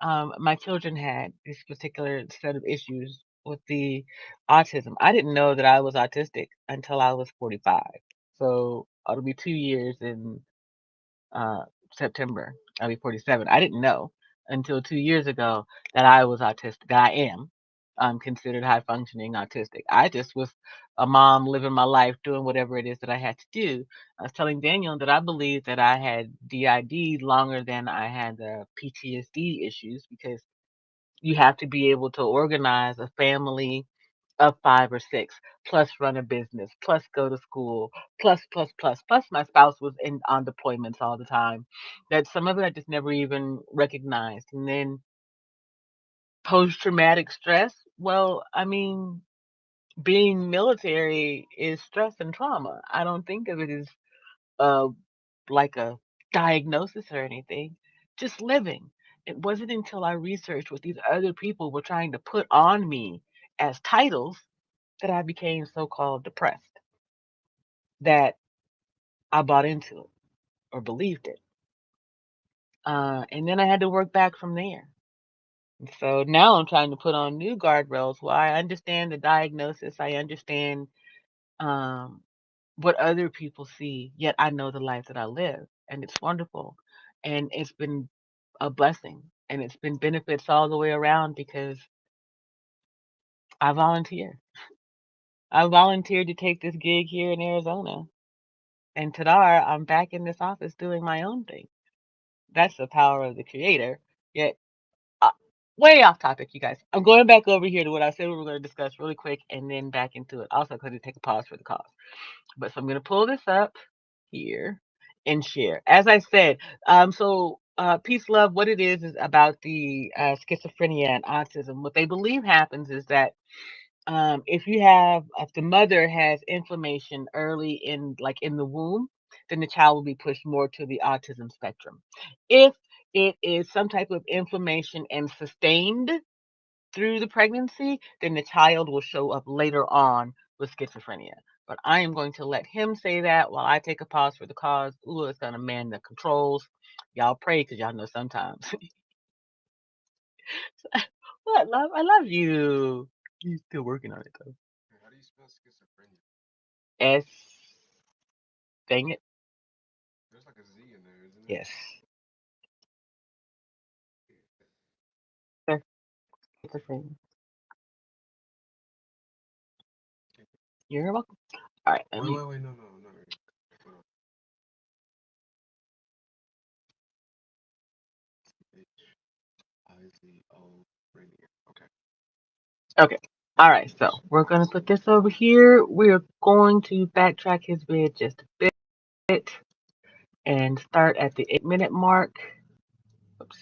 My children had this particular set of issues with the autism. I didn't know that I was autistic until I was 45. So it'll be 2 years in uh, September. I'll be 47. I didn't know until 2 years ago that I was autistic, that I am considered high functioning autistic. I just was a mom living my life, doing whatever it is that I had to do. I was telling Daniel that I believed that I had DID longer than I had the PTSD issues because you have to be able to organize a family of 5 or 6, plus run a business, plus go to school, plus my spouse was in on deployments all the time. That some of it I just never even recognized. And then post traumatic stress, well, I mean, being military is stress and trauma. I don't think of it as uh like a diagnosis or anything. Just living. It wasn't until I researched what these other people were trying to put on me as titles that I became so called depressed, that I bought into it or believed it. And then I had to work back from there. And so now I'm trying to put on new guardrails. Well, I understand the diagnosis, I understand um, what other people see, yet I know the life that I live. And it's wonderful. And it's been a blessing. And it's been benefits all the way around because I volunteer. I volunteered to take this gig here in Arizona. And Tadar, I'm back in this office doing my own thing. That's the power of the creator. Yet, uh, way off topic, you guys. I'm going back over here to what I said we were going to discuss really quick and then back into it. Also, going to take a pause for the cause. But so I'm going to pull this up here and share. As I said, peace, love, what it is about the schizophrenia and autism. What they believe happens is that if the mother has inflammation early in, like in the womb, then the child will be pushed more to the autism spectrum. If it is some type of inflammation and sustained through the pregnancy, then the child will show up later on with schizophrenia. But I am going to let him say that while I take a pause for the cause. Ooh, it's gonna man the controls. Y'all pray because y'all know sometimes. What, love? I love you. He's still working on it though.
How do you spell schizophrenia?
S. Dang it.
There's like a Z in there, isn't it?
Yes. Sure. Schizophrenia. You're welcome. All right.
Wait, no, not really. Hold on. H-I-Z-O radio. Okay.
Okay. All right. So we're gonna put this over here. We're going to backtrack his vid just a bit and start at the 8-minute mark. Oops.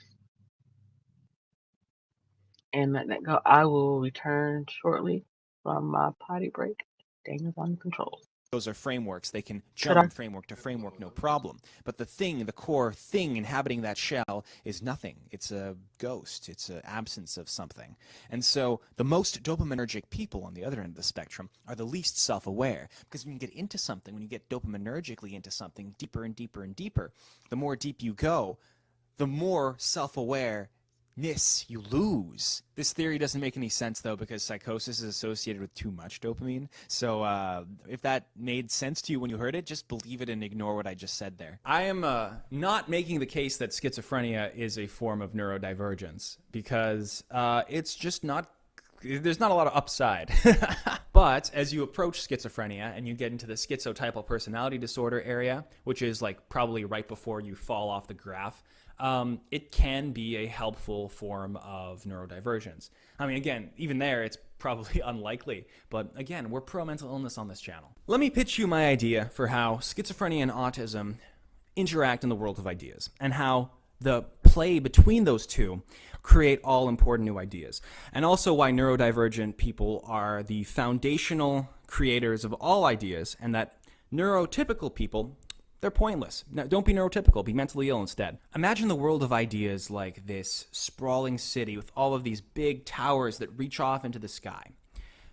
And let that go. I will return shortly from my potty break. Daniel's on the controls.
Those are frameworks. They can jump
Ta-da.
from framework to framework, no problem. But the core thing inhabiting that shell is nothing. It's a ghost. It's an absence of something. And so the most dopaminergic people on the other end of the spectrum are the least self-aware. Because when you get into something, when you get dopaminergically into something deeper and deeper and deeper, the more deep you go, the more self-aware you lose. This theory doesn't make any sense, though, because psychosis is associated with too much dopamine. So if that made sense to you when you heard it, just believe it and ignore what I just said there.
I am not making the case that schizophrenia is a form of neurodivergence because it's just not there's not a lot of upside. But as you approach schizophrenia and you get into the schizotypal personality disorder area, which is like probably right before you fall off the graph, it can be a helpful form of neurodivergence. I mean, again, even there, it's probably unlikely. But again, we're pro mental illness on this channel. Let me pitch you my idea for how schizophrenia and autism interact in the world of ideas, and how the play between those two create all important new ideas, and also why neurodivergent people are the foundational creators of all ideas, and that neurotypical people, they're pointless. Now, don't be neurotypical, be mentally ill instead. Imagine the world of ideas like this sprawling city with all of these big towers that reach off into the sky.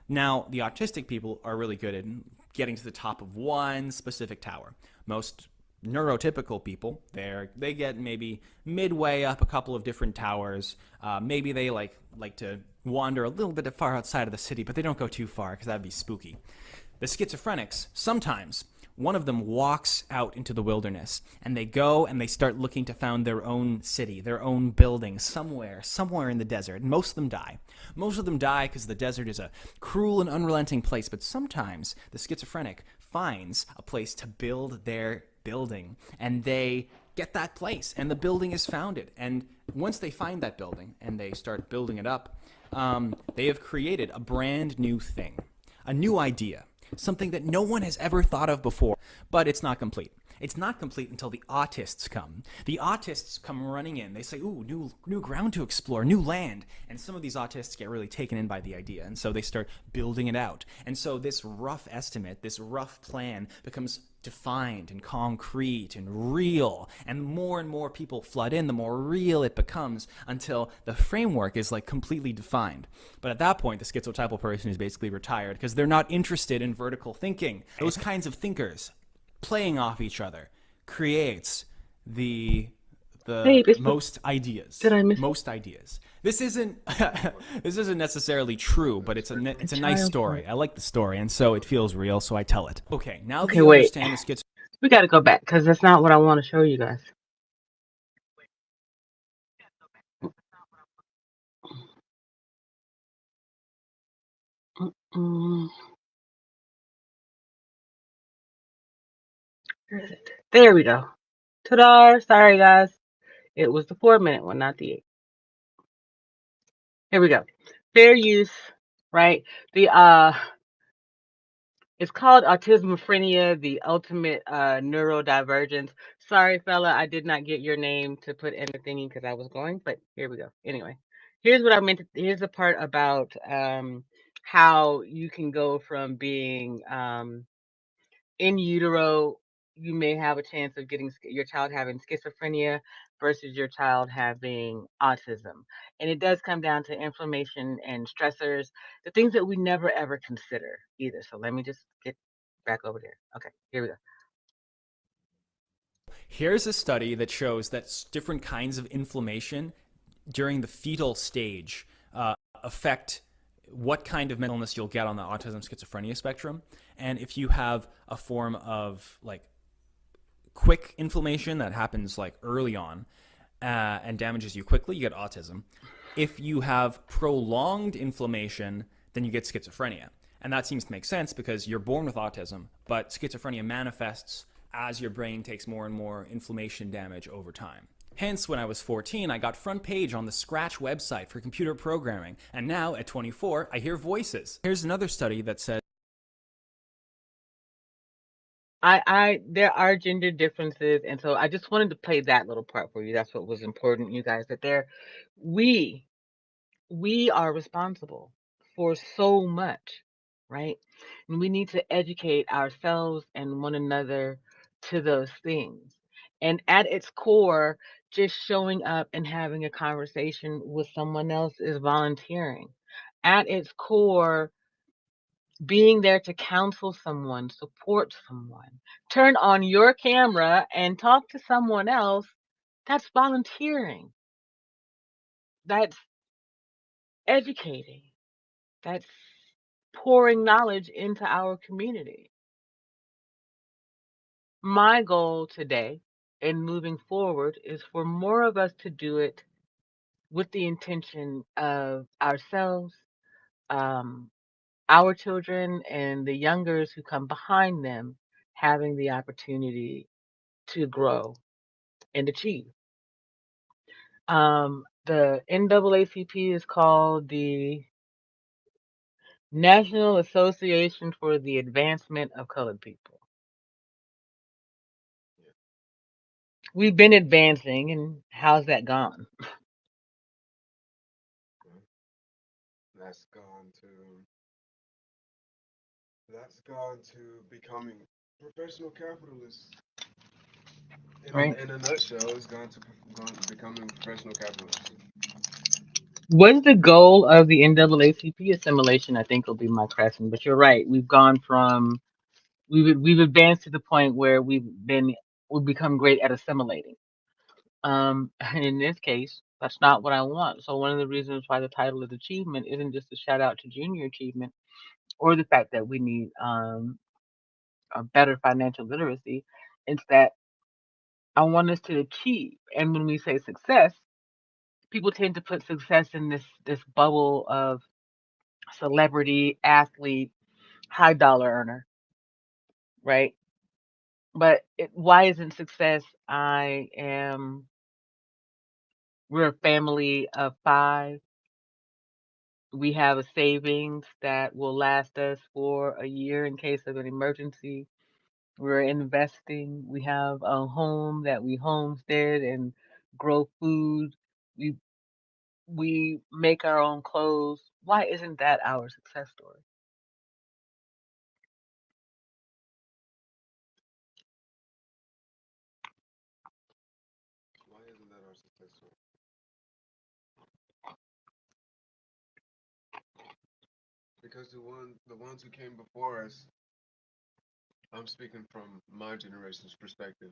Now, the autistic people are really good at getting to the top of one specific tower. Most neurotypical people, they get maybe midway up a couple of different towers. Maybe they like to wander a little bit far outside of the city, but they don't go too far because that'd be spooky. The schizophrenics, sometimes one of them walks out into the wilderness, and they go and they start looking to found their own city, their own building, somewhere in the desert. And most of them die. Most of them die because the desert is a cruel and unrelenting place, but sometimes the schizophrenic finds a place to build their building, and they get that place, and the building is founded. And once they find that building and they start building it up, they have created a brand new thing, a new idea, something that no one has ever thought of before, but it's not complete. It's not complete until the autists come. The autists come running in. They say, ooh, new ground to explore, new land. And some of these autists get really taken in by the idea, and so they start building it out. And so this rough estimate, this rough plan becomes defined and concrete and real, and more people flood in, the more real it becomes, until the framework is like completely defined. But at that point, the schizotypal person is basically retired because they're not interested in vertical thinking. Those kinds of thinkers playing off each other creates the most ideas.
Did I miss?
Most ideas. This isn't this isn't necessarily true, but it's a nice story. I like the story, and so it feels real, so I tell it. Okay, now that you understand the schizophrenia.
We got to go back because that's not what I want to show you guys. Where is it? There we go. Ta-da! Sorry, guys. It was the 4-minute one, not the 8. Here we go. Fair use, right? It's called autismophrenia, the ultimate neurodivergence. Sorry, fella, I did not get your name to put in the thingy because I was going, but here we go. Anyway, here's what I meant. Here's the part about how you can go from being in utero. You may have a chance of getting your child having schizophrenia versus your child having autism. And it does come down to inflammation and stressors, the things that we never ever consider either. So let me just get back over there. Okay, here we go.
Here's a study that shows that different kinds of inflammation during the fetal stage affect what kind of mental illness you'll get on the autism schizophrenia spectrum. And if you have a form of like quick inflammation that happens like early on and damages you quickly, you get autism. If you have prolonged inflammation, then you get schizophrenia. And that seems to make sense because you're born with autism, but schizophrenia manifests as your brain takes more and more inflammation damage over time. Hence, when I was 14, I got front page on the Scratch website for computer programming. And now, at 24, I hear voices. Here's another study that says
there are gender differences, and so I just wanted to play that little part for you. That's what was important, you guys, that we are responsible for so much, right? And we need to educate ourselves and one another to those things. And at its core, just showing up and having a conversation with someone else is volunteering. At its core, being there to counsel someone, support someone, turn on your camera and talk to someone else, that's volunteering. That's educating. That's pouring knowledge into our community. My goal today and moving forward is for more of us to do it with the intention of ourselves, um, our children and the youngers who come behind them having the opportunity to grow and achieve. The NAACP is called the National Association for the Advancement of Colored People. We've been advancing, and how's that gone?
That's gone to becoming professional capitalists.
Right?
In a nutshell, it's gone to becoming professional capitalists.
What's the goal of the NAACP assimilation? I think will be my question. But you're right. We've advanced to the point where we've become great at assimilating. And in this case, that's not what I want. So one of the reasons why the title is achievement isn't just a shout out to junior achievement or the fact that we need a better financial literacy. It's that I want us to achieve. And when we say success, people tend to put success in this bubble of celebrity, athlete, high dollar earner, right? But why isn't success? We're a family of five. We have a savings that will last us for a year in case of an emergency. We're investing. We have a home that we homestead and grow food. We we make our own clothes. Why isn't that our success story?
Why isn't that our success story? Because the ones who came before us, I'm speaking from my generation's perspective.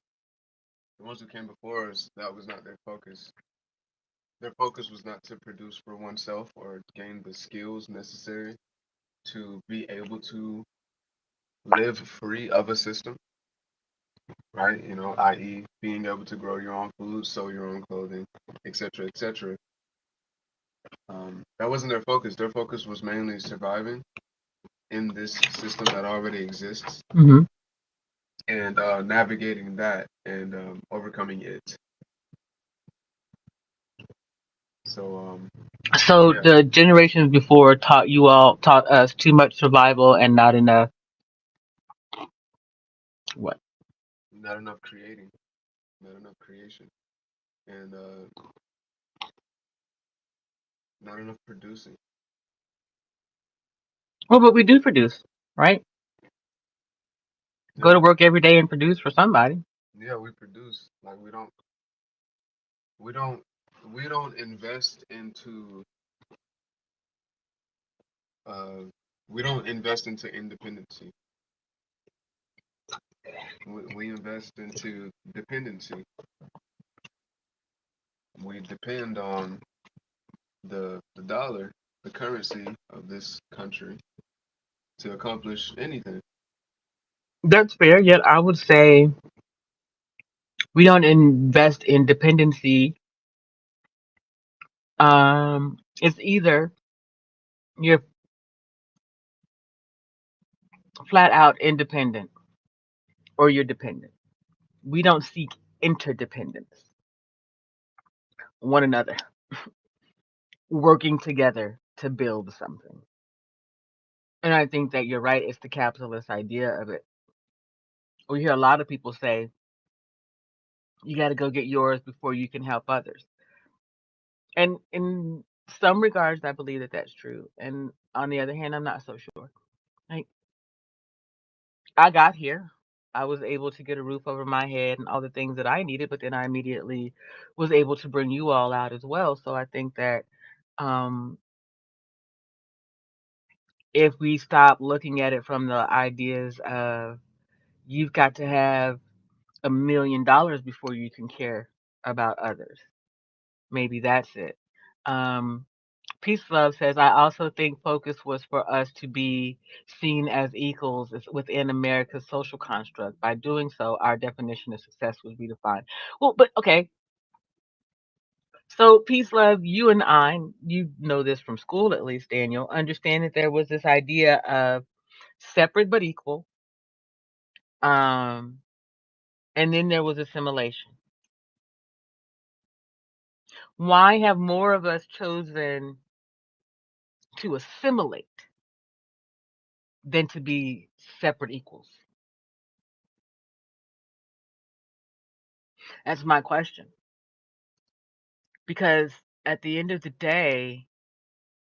The ones who came before us, that was not their focus. Their focus was not to produce for oneself or gain the skills necessary to be able to live free of a system, right? I.e., being able to grow your own food, sew your own clothing, etc., etc. That wasn't their focus. Their focus was mainly surviving in this system that already exists
Hmm.
and navigating that and overcoming it. So,
So
yeah,
the generations before taught us too much survival and not enough what?
not enough creating, not enough creation, and not enough producing.
Well, but we do produce, right?
Yeah,
Go to work every day and produce for somebody.
yeah, we produce. Like we don't, we don't invest into, uh, we don't invest into independency. We invest into dependency. We depend on the dollar, the currency of this country, to accomplish anything.
That's fair. Yet I would say we don't invest in dependency. It's either you're flat out independent or you're dependent. We don't seek interdependence, one another, working together to build something. And I think that you're right. It's the capitalist idea of it. We hear a lot of people say, you got to go get yours before you can help others. And in some regards, I believe that that's true. And on the other hand, I'm not so sure. Like, I got here. I was able to get a roof over my head and all the things that I needed, but then I immediately was able to bring you all out as well. So I think that um, if we stop looking at it from the ideas of you've got to have $1 million before you can care about others, maybe that's it. Um, Peace Love says, I also think focus was for us to be seen as equals within America's social construct. By doing so, our definition of success was redefined. Well, but okay, So, peace, love, you and I, you know this from school at least, Daniel, understand that there was this idea of separate but equal. Um, and then there was assimilation. Why have more of us chosen to assimilate than to be separate equals? That's my question. Because at the end of the day,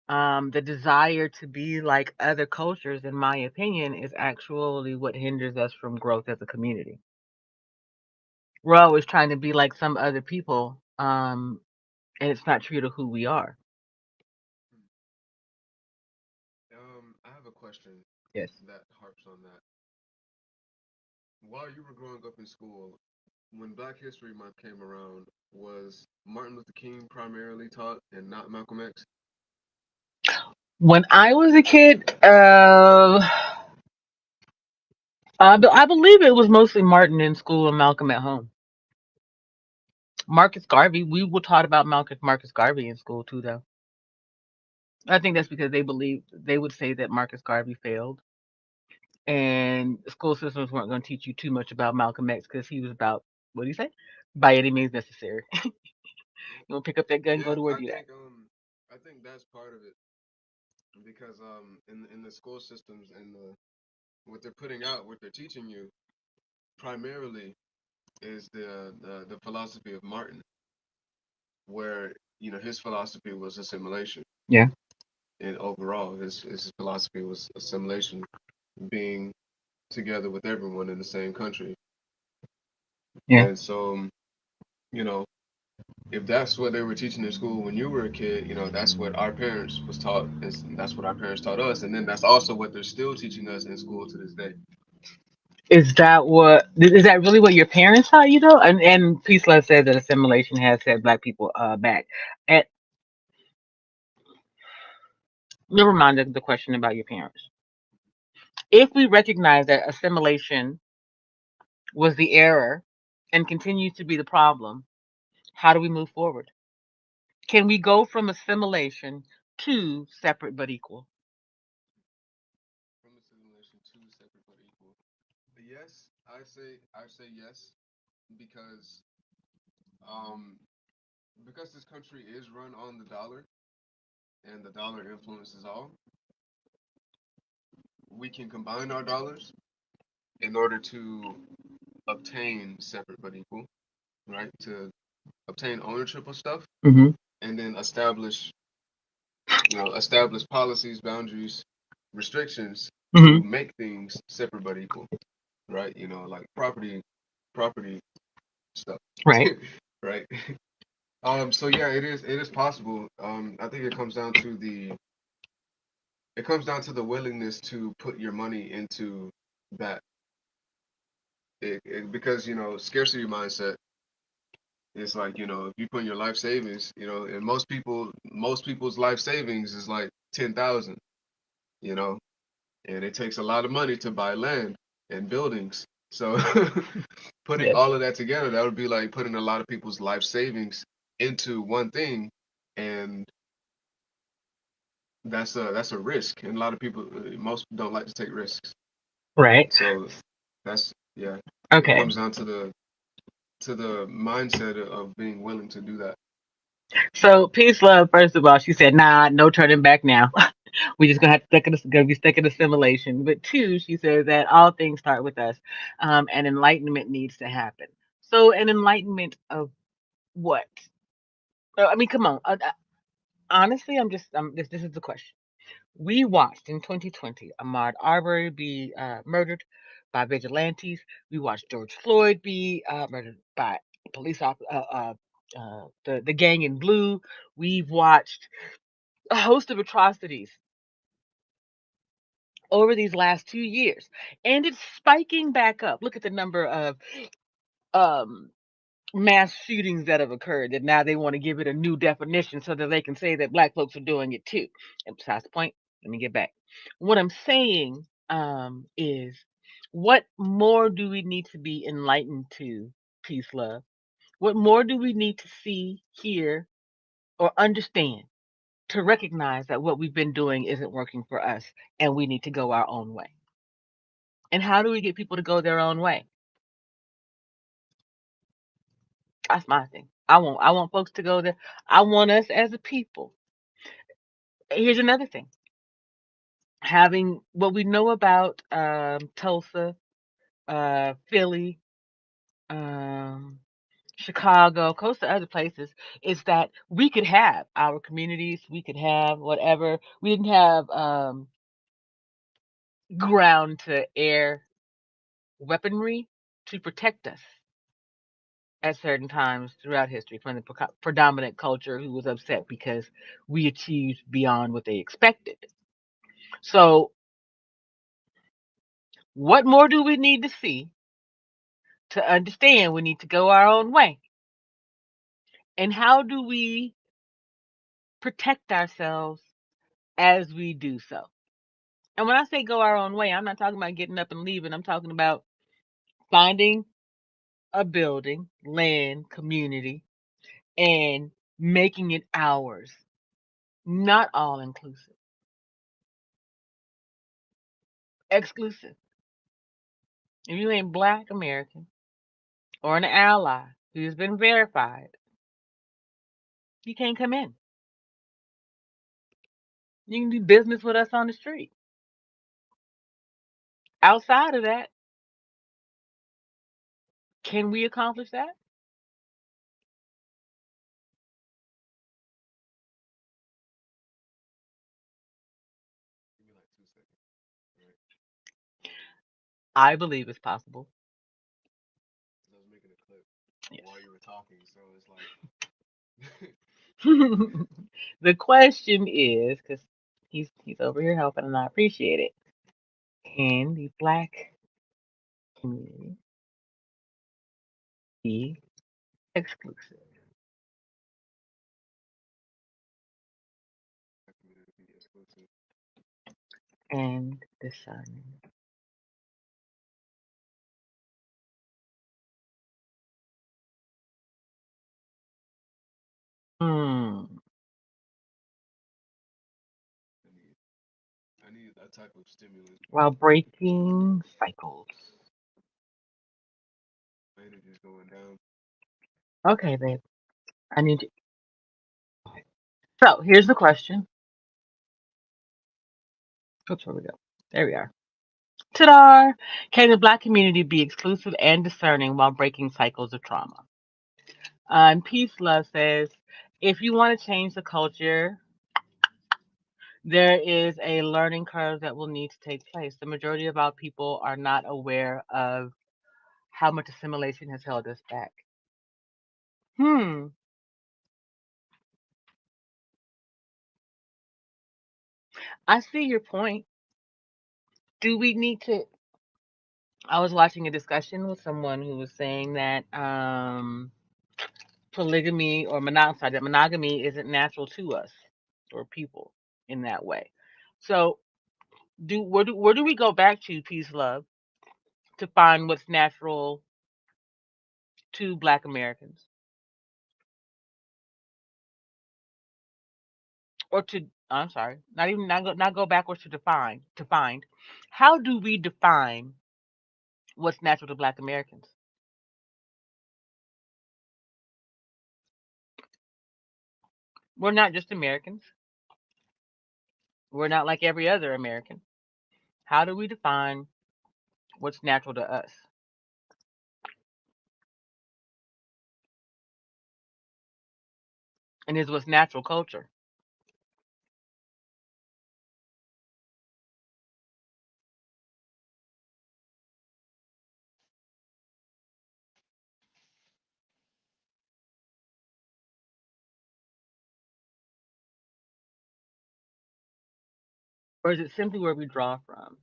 the desire to be like other cultures, in my opinion, is actually what hinders us from growth as a community. We're always trying to be like some other people, and it's not true to who we are.
I have a question
Yes.
that harps on that. While you were growing up in school, when Black History Month came around, was Martin Luther King primarily taught and not Malcolm X?
When I was a kid, I believe it was mostly Martin in school and Malcolm at home. Marcus Garvey, we were taught about Marcus Garvey in school too, though. I think that's because they would say that Marcus Garvey failed, and school systems weren't going to teach you too much about Malcolm X because he was about, what do you say? By any means necessary. You want to pick up that gun,
Yeah,
go to where do that.
I think that's part of it because in the school systems and what they're putting out, what they're teaching you primarily is the philosophy of Martin, where his philosophy was assimilation,
Yeah,
and overall his philosophy was assimilation, being together with everyone in the same country.
yeah.
And so, you know, if that's what they were teaching in school when you were a kid, that's what our parents was taught, and that's what our parents taught us, and then that's also what they're still teaching us in school to this day.
Is that really what your parents taught you though? And Peace Love said that assimilation has set black people back. And never mind the question about your parents. If we recognize that assimilation was the error and continues to be the problem, how do we move forward? Can we go from assimilation to separate but equal?
From assimilation to separate but equal. Yes, I say yes because um because this country is run on the dollar and the dollar influences all. We can combine our dollars in order to obtain separate but equal, right? To obtain ownership of stuff
Mm-hmm.
and then establish policies, boundaries, restrictions
Mm-hmm.
to make things separate but equal, right? Like property stuff,
Right.
right? So yeah, it is possible. I think it comes down to the willingness to put your money into that. Because scarcity mindset is like, if you put your life savings, and most people's life savings is like 10,000, you know, and it takes a lot of money to buy land and buildings. So putting
Yes.
all of that together, that would be like putting a lot of people's life savings into one thing, and that's a risk. And a lot of people, most don't like to take risks.
Right.
So that's yeah. It
Okay.
comes down to the mindset of being willing to do that.
So Peace Love, first of all, she said, nah, no turning back now. We just gonna have to gonna be stuck in assimilation. But two, she says that all things start with us, and enlightenment needs to happen. So an enlightenment of what? I mean, come on. Honestly, this is the question. We watched in 2020 Ahmaud Arbery be murdered by vigilantes. We watched George Floyd be murdered by police the gang in blue. We've watched a host of atrocities over these last 2 years, and it's spiking back up. Look at the number of um, mass shootings that have occurred. That now they want to give it a new definition so that they can say that black folks are doing it too. And besides the point, let me get back. What I'm saying is, what more do we need to be enlightened to? Peace, love. What more do we need to see, hear, or understand, to recognize that what we've been doing isn't working for us and we need to go our own way. And how do we get people to go their own way? That's my thing. I want folks to go there. I want us as a people. Here's another thing. Having what we know about Tulsa, Philly, um, Chicago, close to other places, is that we could have our communities, we could have whatever. We didn't have ground to air weaponry to protect us at certain times throughout history from the predominant culture who was upset because we achieved beyond what they expected. So, what more do we need to see to understand we need to go our own way? And how do we protect ourselves as we do so? And when I say go our own way, I'm not talking about getting up and leaving. I'm talking about finding a building, land, community, and making it ours, not all inclusive, exclusive. If you ain't Black American or an ally who's been verified, you can't come in. You can do business with us on the street. Outside of that, can we accomplish that?
Give me like 2 seconds. Right.
I believe it's possible.
'Cause I was making a clip
Yes.
while you were talking, so it's like
The question is, because he's over here helping, and I appreciate it. Can the Black community be exclusive
that community exclusive.
and discerning? Hmm.
I need that type of stimulus.
While breaking cycles.
My energy's going down.
Okay, babe. I need you. So here's the question. Oops, where we go? There we are. Ta-da! Can the Black community be exclusive and discerning while breaking cycles of trauma? And Peace Love says, if you want to change the culture, there is a learning curve that will need to take place. The majority of our people are not aware of how much assimilation has held us back. Hmm. I see your point. Do we need to? I was watching a discussion with someone who was saying that polygamy or sorry, that monogamy isn't natural to us or people in that way. So, where do we go back to, Peace Love, to find what's natural to Black Americans, or to, I'm sorry, not even not go backwards to define to find. How do we define what's natural to Black Americans? We're not just Americans. We're not like every other American. How do we define what's natural to us? And is what's natural culture? Or is it simply where we draw from?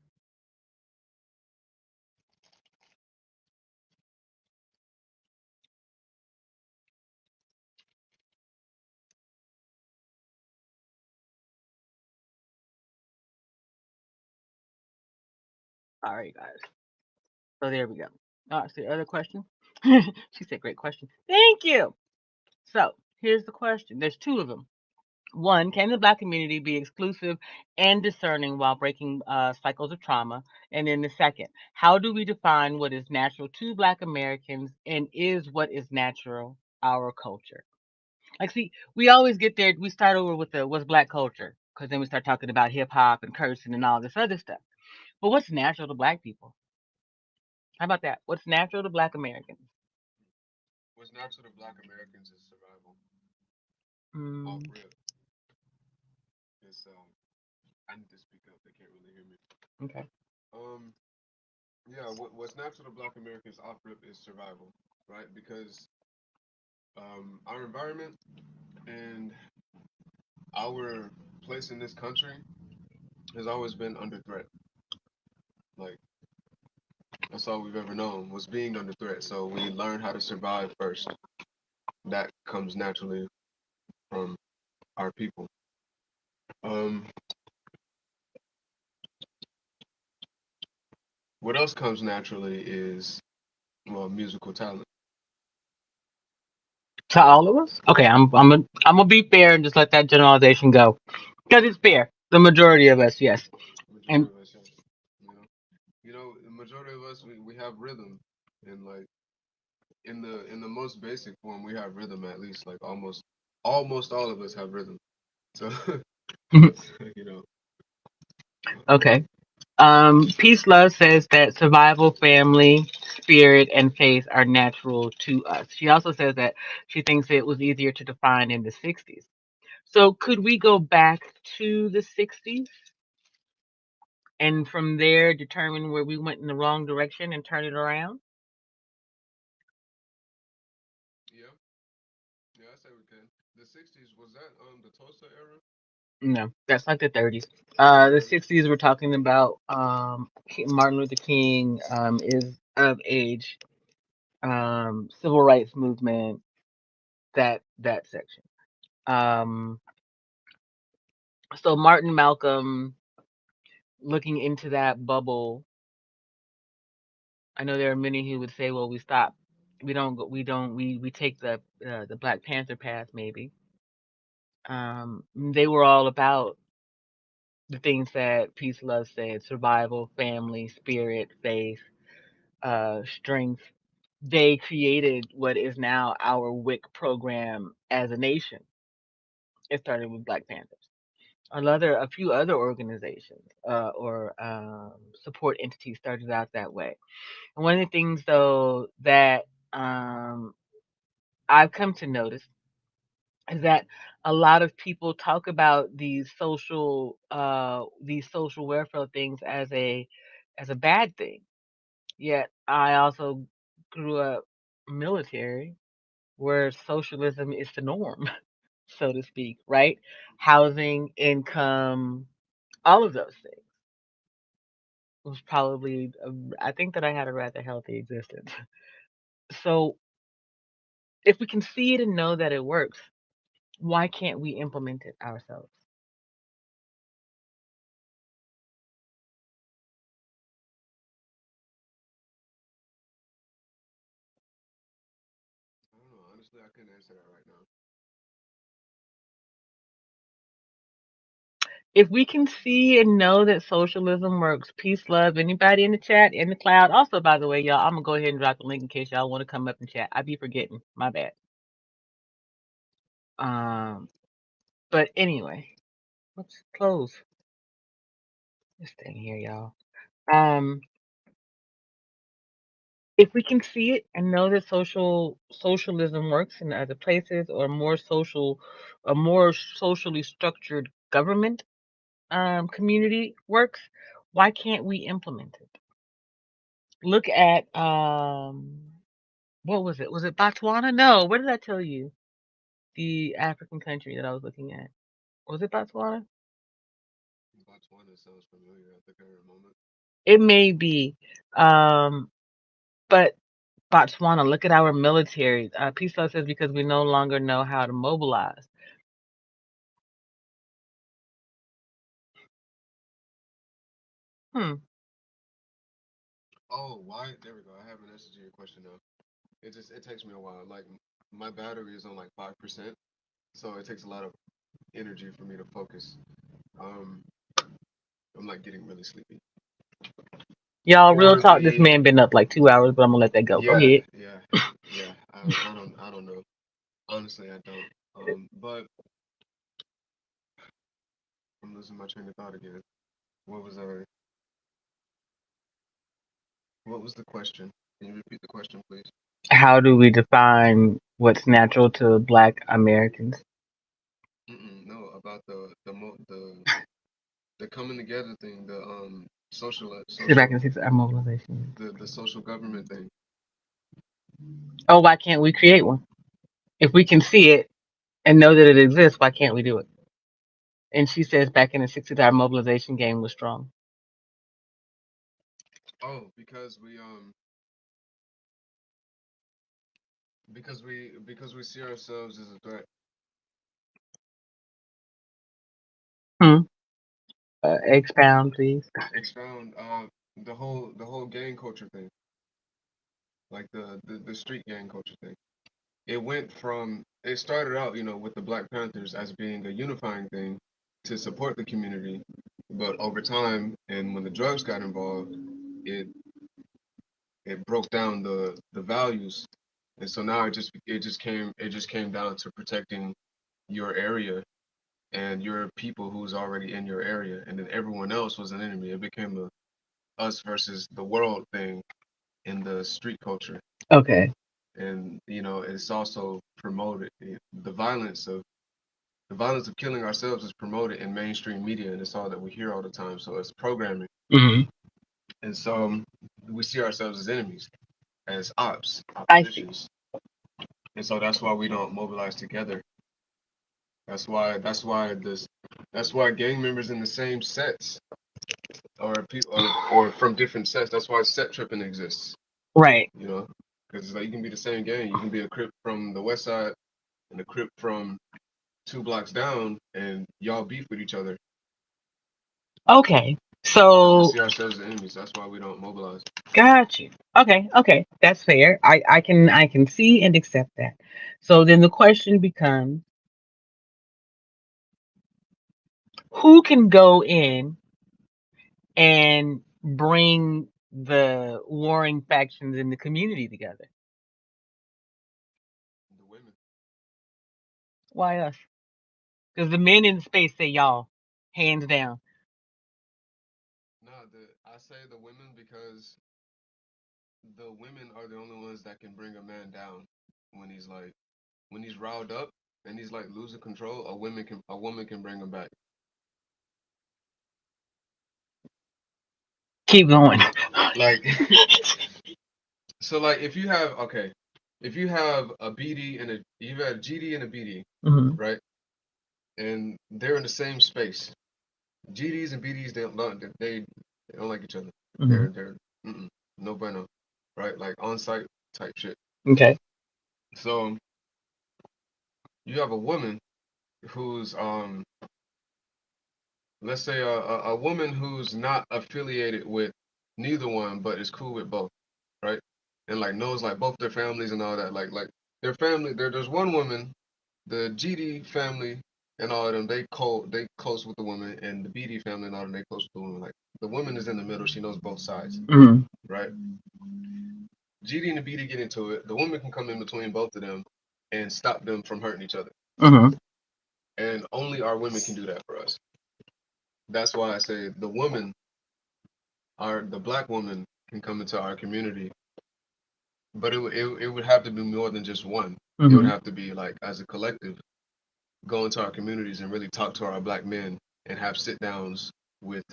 All right, guys. So there we go. So the other question. She said, great question. Thank you. So Here's the question. There's two of them. One, can the black community be exclusive and discerning while breaking cycles of trauma? And then the second, how do we define what is natural to black Americans and is what is natural our culture? Like, see, we always get there. We start over with the what's black culture because then we start talking about hip hop and cursing and all this other stuff. But what's natural to black people? How about that? What's natural to black Americans?
What's natural to Black Americans is survival. Off
Mm,
rip. It's I need to speak up. They can't really hear me.
okay.
Um, yeah. What's natural to Black Americans off rip is survival, right? Because our environment and our place in this country has always been under threat. Like that's all we've ever known was being under threat. So we learn how to survive first. That comes naturally from our people. Um, what else comes naturally is well, musical talent.
To all of us? Okay, I'm gonna be fair and just let that generalization go because it's fair. The majority of us, yes.
Majority
And
of us, yes. You know, the majority of us we have rhythm, and like in the most basic form, we have rhythm at least. Like almost all of us have rhythm. So you know,
okay. Peace Love says that survival, family, spirit, and faith are natural to us. She also says that she thinks it was easier to define in the 60s. So could we go back to the 60s and from there determine where we went in the wrong direction and turn it around?
yeah, yeah, I say we can. The '60s was that the Tulsa era,
No, that's like the 30s. The
30s.
60s, we're talking about Martin Luther King is of age, civil rights movement, that section. Um, so Martin Malcolm looking into that bubble. I know there are many who would say, "Well, we stop. We don't go. We don't. We take the Black Panther path, maybe." They were all about the things that Peace Love said: survival, family, spirit, faith, strength. They created what is now our WIC program as a nation. It started with Black Panthers. A few other organizations or support entities started out that way. And one of the things, though, that um, I've come to notice is that a lot of people talk about these social welfare things as a bad thing. Yet I also grew up military where socialism is the norm, so to speak, right? Housing, income, all of those things was probably, I think that I had a rather healthy existence. So if we can see it and know that it works, why can't we implement it ourselves?
I don't know. Honestly, I couldn't answer that right now.
If we can see and know that socialism works, peace, love, anybody in the chat, in the cloud. Also, by the way, y'all, I'm gonna go ahead and drop the link in case y'all want to come up and chat. I be forgetting. My bad. Um, but anyway, let's close this thing here, y'all. Um, if we can see it and know that socialism works in other places or a more socially structured government community works, why can't we implement it? Look at what was it? Was it Botswana? No, what did I tell you? The African country that I was looking at. Was it Botswana?
Botswana sounds familiar at the current moment.
It may be. Um, but Botswana, look at our military. Peace Love says because we no longer know how to mobilize. Hmm.
Oh, why? There we go. I have an answer to your question now. It takes me a while. Like my battery is on like 5%. So it takes a lot of energy for me to focus. Um, I'm like getting really sleepy.
Y'all, real
Or
talk. This
the
man been up like 2 hours, but I'm gonna let that go. Go
yeah,
ahead.
yeah, yeah. I don't know. Honestly, I don't. But I'm losing my train of thought again. What was I? What was the question? Can you repeat the question, please?
How do we define what's natural to Black Americans?
No, about the coming together thing, the
Sit back and see our mobilization.
the social government thing.
Oh, why can't we create one? If we can see it and know that it exists, why can't we do it? And she says back in the 60s, our mobilization game was strong.
Oh, because we see ourselves as a threat.
Hmm. Expound, please.
Expound the whole gang culture thing, like the street gang culture thing. It started out, with the Black Panthers as being a unifying thing to support the community, but over time and when the drugs got involved, it it broke down the values, and so now it just came down to protecting your area and your people who's already in your area, and then everyone else was an enemy. It became a us versus the world thing in the street culture,
Okay.
and it's also promoted the violence of killing ourselves is promoted in mainstream media, and it's all that we hear all the time. So it's programming,
Hmm.
and so we see ourselves as enemies, as
I see.
oppositions, and so that's why we don't mobilize together. That's why gang members in the same sets or people or from different sets. That's why set tripping exists.
Right.
You know, because like you can be the same gang. You can be a Crip from the West Side and a Crip from 2 blocks down, and y'all beef with each other.
Okay.
We
So
see ourselves as enemies. That's why we don't mobilize.
got you. Okay. Okay. That's fair. I can see and accept that. So then the question becomes, who can go in and bring the warring factions in the community together?
The women.
Why us? Because the men in space say y'all, hands down.
No, I say the women because the women are the only ones that can bring a man down when he's riled up and he's like losing control. A woman can bring him back.
Keep going.
Like so, like if you have a BD and you've had a GD and a BD,
Hmm.
right? And they're in the same space. GDs and BDs they don't like each other.
Hmm.
They're no bueno, right? Like on site type shit.
Okay.
So you have a woman who's let's say a woman who's not affiliated with neither one but is cool with both, right? And like knows like both their families and all that. Like their family. There's one woman, the GD family and all of them. They close with the woman, and the BD family and all of them they close with the woman. Like the woman is in the middle. She knows both sides,
Hmm.
right? GD and the BD get into it. The woman can come in between both of them and stop them from hurting each other.
Hmm.
And only our women can do that for us. That's why I say the black woman can come into our community, but it would have to be more than just one. It would
Hmm.
have to be like as a collective, go into our communities and really talk to our black men and have sit downs with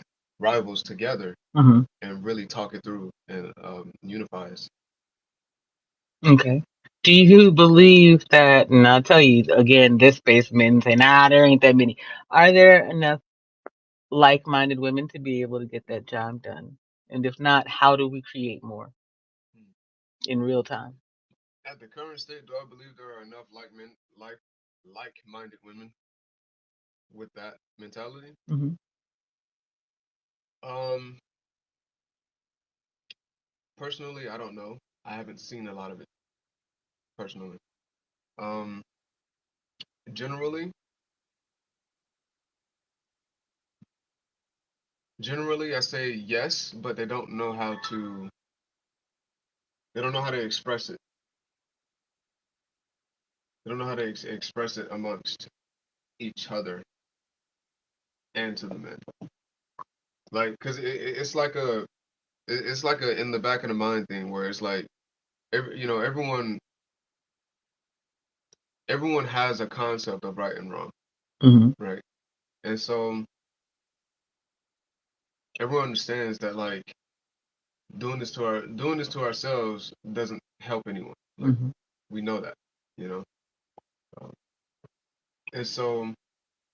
rivals together
Hmm.
and really talk it through and unify us.
Okay. Do you believe that? And I'll tell you again, this space men say, nah, there ain't that many. Are there enough like-minded women to be able to get that job done? And if not, how do we create more in real time?
At the current state, do I believe there are enough like-minded women with that mentality?
Hmm.
Um, Personally, I don't know. I haven't seen a lot of it personally. Um, generally, generally, I say yes, but they don't know how to. They don't know how to express it. They don't know how to express it amongst each other and to the men. Like, cause it's like a in the back of the mind thing where it's like everyone has a concept of right and wrong,
Hmm.
right? And so everyone understands that like doing this to ourselves doesn't help anyone. Like
Hmm.
we know that, you know. Um, and so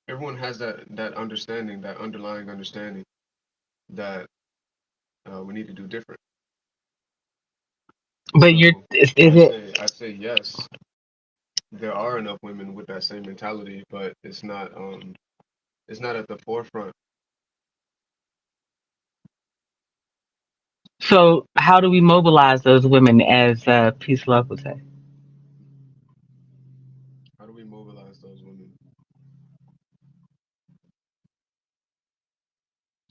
everyone has that understanding, that underlying understanding that we need to do different.
But you're,
So
is it
I say yes. There are enough women with that same mentality, but it's not at the forefront.
so? How do we mobilize those women, as Peace Love would say?
How do we mobilize those women?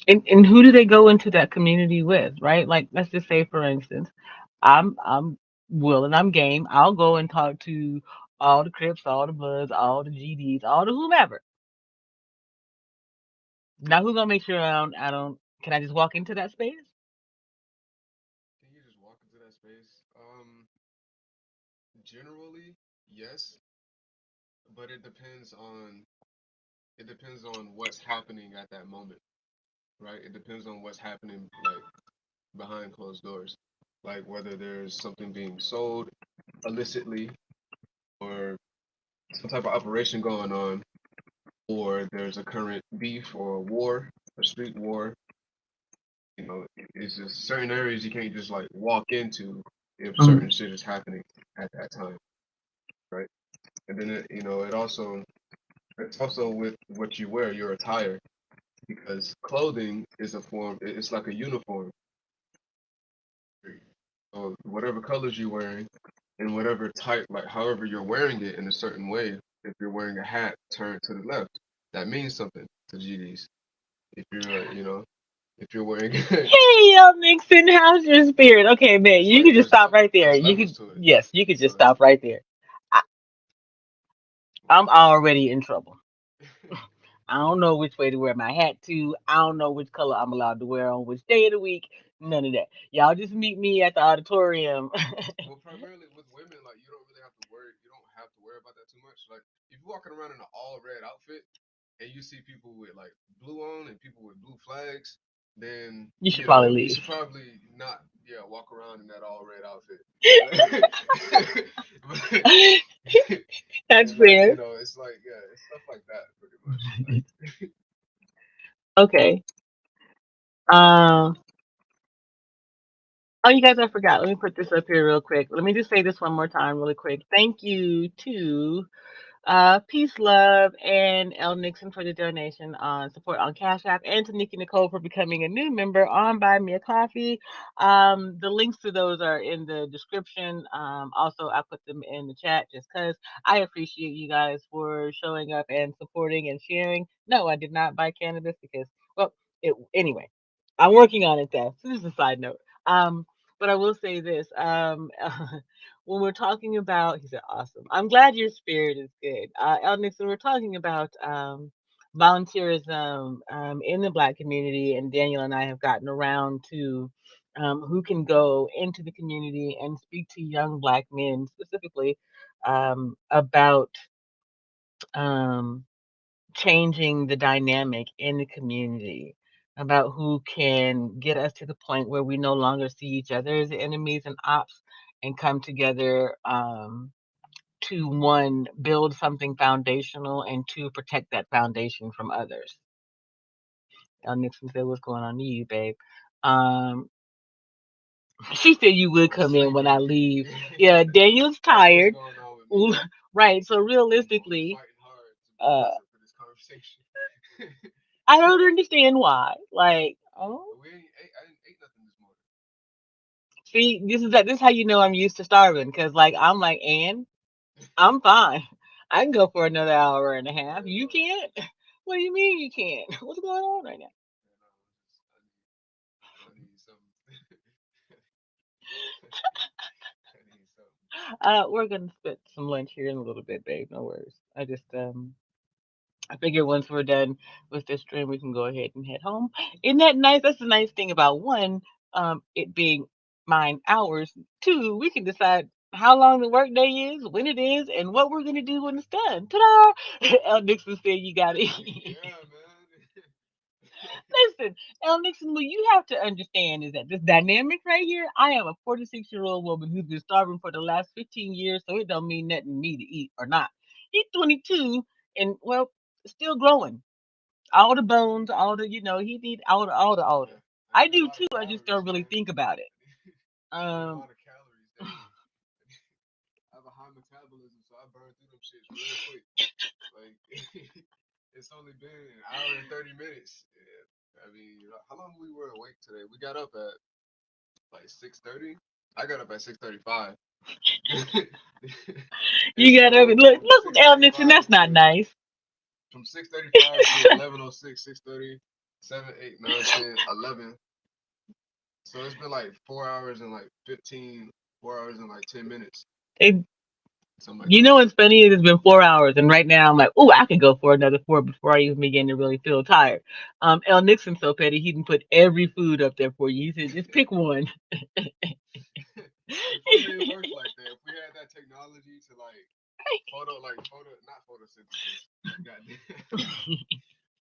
And who do they go into that community with, right? Like, let's just say, for instance, I'm willing, I'm game. I'll go and talk to all the Crips, all the Bloods, all the GDs, all the whomever. Now, who's gonna make sure I don't? Can I just walk into that space?
Can you just walk into that space? Generally, yes, but it depends on what's happening at that moment, right? It depends on what's happening like behind closed doors, like whether there's something being sold illicitly or some type of operation going on, or there's a current beef or a war, a street war. It's just certain areas you can't just like walk into if
Mm.
certain shit is happening at that time, right? And then it's also with what you wear, your attire, because clothing is a form. It's like a uniform. So whatever colors you're wearing, and whatever type, like however you're wearing it in a certain way. If you're wearing a hat turned to the left, that means something to GDs. If you're, if you're wearing,
Hey, Nixon, how's your spirit? Okay, man,
it's
you
like
can just stop right there.
there's
You
levels
could,
to it.
yes, you could just
So
stop right there. I, I'm already in trouble. I don't know which way to wear my hat to. I don't know which color I'm allowed to wear on which day of the week. None of that. Y'all just meet me at the auditorium.
well, primarily with women, like you don't really have to worry. You don't have to worry about that too much. Like if you're walking around in an all red outfit and you see people with like blue on and people with blue flags, then
You should probably
you
leave.
should probably not, yeah, walk around in that all red outfit. but,
That's
and like
fair.
it's like yeah, it's stuff like that pretty much. Like
Okay. Um. Oh, you guys, I forgot. Let me put this up here real quick. Let me just say this one more time, really quick. Thank you to Peace, Love, and L. Nixon for the donation on support on Cash App, and to Nikki Nicole for becoming a new member on Buy Me a Coffee. The links to those are in the description. Also, I put them in the chat just because I appreciate you guys for showing up and supporting and sharing. No, I did not buy cannabis because, well, anyway, I'm working on it though. So this is a side note. But I will say this. When we're talking about, he said, awesome. I'm glad your spirit is good. El Nixon, we're talking about volunteerism in the Black community, and Daniel and I have gotten around to who can go into the community and speak to young Black men specifically about um, changing the dynamic in the community, about who can get us to the point where we no longer see each other as enemies and ops and come together to one, build something foundational, and two, protect that foundation from others. Nixon said, "What's going on to you, babe?" Um, she said you would
I'm
come in when I
sleepy.
leave. Yeah, Daniel's
That's what's
tired.
going on with me.
Right. So
I'm
realistically,
fighting hard to be
uh,
present for this conversation.
I don't understand why. Like, oh,
I didn't ate nothing this morning.
see, this is how you know I'm used to starving, because like I'm like, and I'm fine. I can go for another hour and a half.
Yeah,
You
no,
can't? What do you mean you can't? What's going on right now?
yeah, no, I need something. I need something.
We're gonna spit some lunch here in a little bit, babe. No worries. I figure once we're done with this stream, we can go ahead and head home. Isn't that nice? That's the nice thing about one, it being mine hours. Two, we can decide how long the workday is, when it is, and what we're gonna do when it's done. Ta-da! El Nixon said you got it.
Yeah, man.
Listen, El Nixon, what you have to understand is that this dynamic right here, I am a 46-year-old woman who's been starving for the last 15 years, so it don't mean nothing to me to eat or not. He's 22 and, well, still growing. All the bones, all the, he needs all the.
Yeah, I
I
need a
do
lot of
too, I just
calories,
don't really
man.
think about it.
I need a
Um,
lot of calories daily. I have a high metabolism, so I burn through them shits real quick. Like it's only been an hour and 30 minutes. Yeah. I mean, how long we were awake today? We got up at like 6:30. I got up at 6:35. And
you got to
so
look, El Nixon, that's not nice.
from 6:35 to 11:06, 6:30, 7, 8, 9, 10, 11. So it's been like 4 hours and like 15, 4 hours and like 10 minutes,
It,
something like
you
that.
know what's funny is it's been 4 hours, and right now I'm like, oh, I could go for another four before I even begin to really feel tired. El Nixon's so petty, he can put every food up there for you. He said, just pick one.
If only it worked like that. If we had that technology to like not photosynthesis. Goddamn.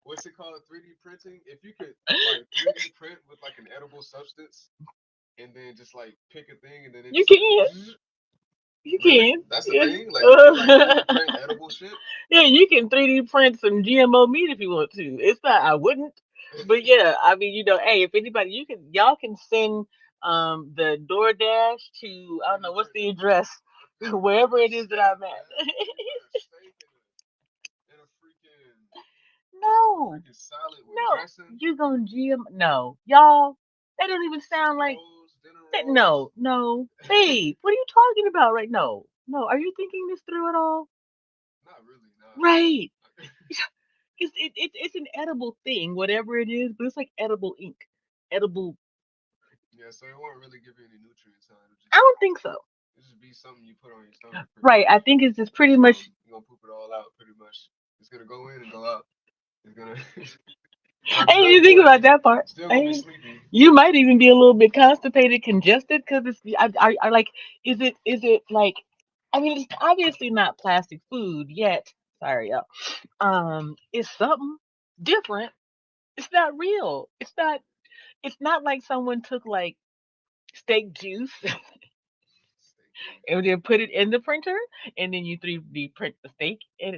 What's it called? 3D printing. If you could like 3D print with like an edible substance, and then just like pick a thing, and then it
You
just like
can. You
really?
can.
That's the
Yes.
thing. Like you can like 3D print edible shit.
Yeah, you can 3D print some GMO meat if you want to. It's not. I wouldn't. But yeah, I mean, hey, if anybody, y'all can send the DoorDash to, I don't know
3D
what's
print.
the address,
I
wherever
want a
it is that
steak,
I'm at.
man. Give me a steak and a
No,
freaking salad with
no,
dressing,
you gonna GM? No, y'all. That don't even
some
sound like
rolls, dinner
that.
rolls.
No, no, babe. What are you talking about right now? No, are you thinking this through at all?
Not really, nah.
Right. It's an edible thing, whatever it is, but it's like edible ink. Edible.
Yeah, so it won't really give you any nutrients, huh?
I don't think so.
It'll just be something you put on your stomach, pretty
Right.
much.
I think it's just pretty
You're gonna
much.
you're gonna poop it all out, pretty much. It's gonna go in and go out. It's gonna not
I
do
didn't
nothing
even think
for
about
you.
that part.
Still
I
gonna be
ain't-
sleepy.
you might even be a little bit constipated, congested, because it's. I like. Is it like? I mean, it's obviously not plastic food yet. Sorry, y'all. It's something different. It's not real. It's not. It's not like someone took like steak juice
Steak juice.
and then put it in the printer, and then you 3D print the steak, and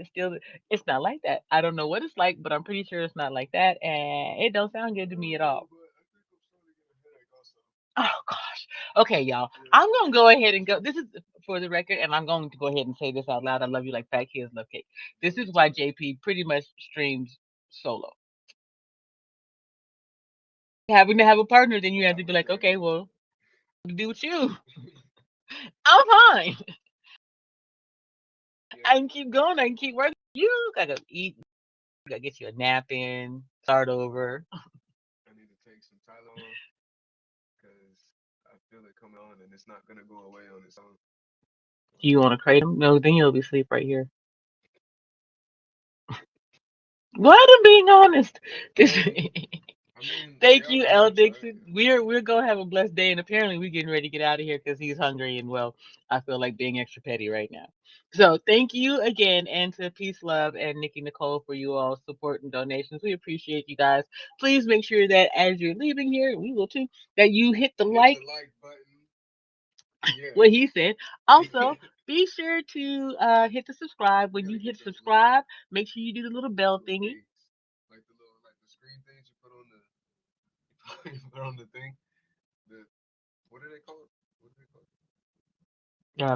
it's not like that. I don't know what it's like, but I'm pretty sure it's not like that, and it don't sound good to me at all.
But I think I'm starting to get a headache also.
Oh gosh. Okay, y'all.
Yeah.
I'm gonna go ahead and go. This is for the record, and I'm going to go ahead and say this out loud. I love you like fat kids love cake. This
Love
is
you
why
too.
JP pretty much streams solo. Having to have a partner, then you have
I
to be
would
like,
say.
okay, well, to do with you. I'm fine.
Yeah.
I can keep going. I can keep working. You gotta eat. You gotta get you a nap in. Start over.
I need to take some Tylenol because I feel it coming on and it's not gonna go away on its own.
Do you want to kratom? No, then you'll be asleep right here. What? I'm being honest. This.
Um, I mean,
Thank
yeah,
you,
I'm
El
gonna try it.
Dixon. We're gonna have a blessed day, and apparently we're getting ready to get out of here because he's hungry, and well, I feel like being extra petty right now. So thank you again, and to Peace, Love, and Nikki Nicole for you all support and donations. We appreciate you guys. Please make sure that as you're leaving here, we will too, that you hit the
Hit the
like.
like button. Yeah.
What he said. Also, be sure to hit the subscribe. When
Gotta
you
get
hit
those little
subscribe, make sure you do the little bell
little
thingy.
things, like the screen things you put on the you put on the thing. The what are they called? What are they called?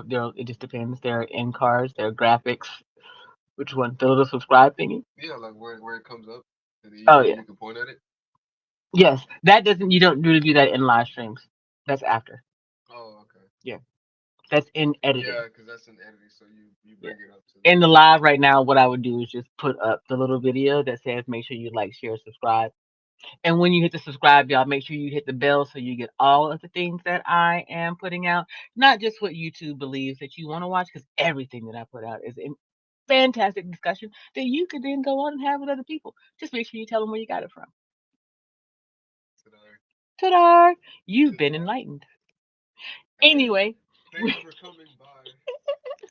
Yeah, it just depends. There are in cars, there are graphics. Which one? The little subscribe thingy?
Yeah, like where it comes up, and then
Oh yeah.
you can point at it.
Yes. That doesn't you don't really do that in live streams. That's after.
Oh, okay.
Yeah. That's in editing.
Yeah, because that's an editing, so you
Yeah.
bring it up to
In
the.
the live right now, what I would do is just put up the little video that says make sure you like, share, subscribe. And when you hit the subscribe, y'all, make sure you hit the bell so you get all of the things that I am putting out. Not just what YouTube believes that you want to watch, because everything that I put out is in fantastic discussion that you could then go on and have with other people. Just make sure you tell them where you got it from.
To
Ta-da! You've been
the
enlightened.
and
Anyway,
thank you for coming by.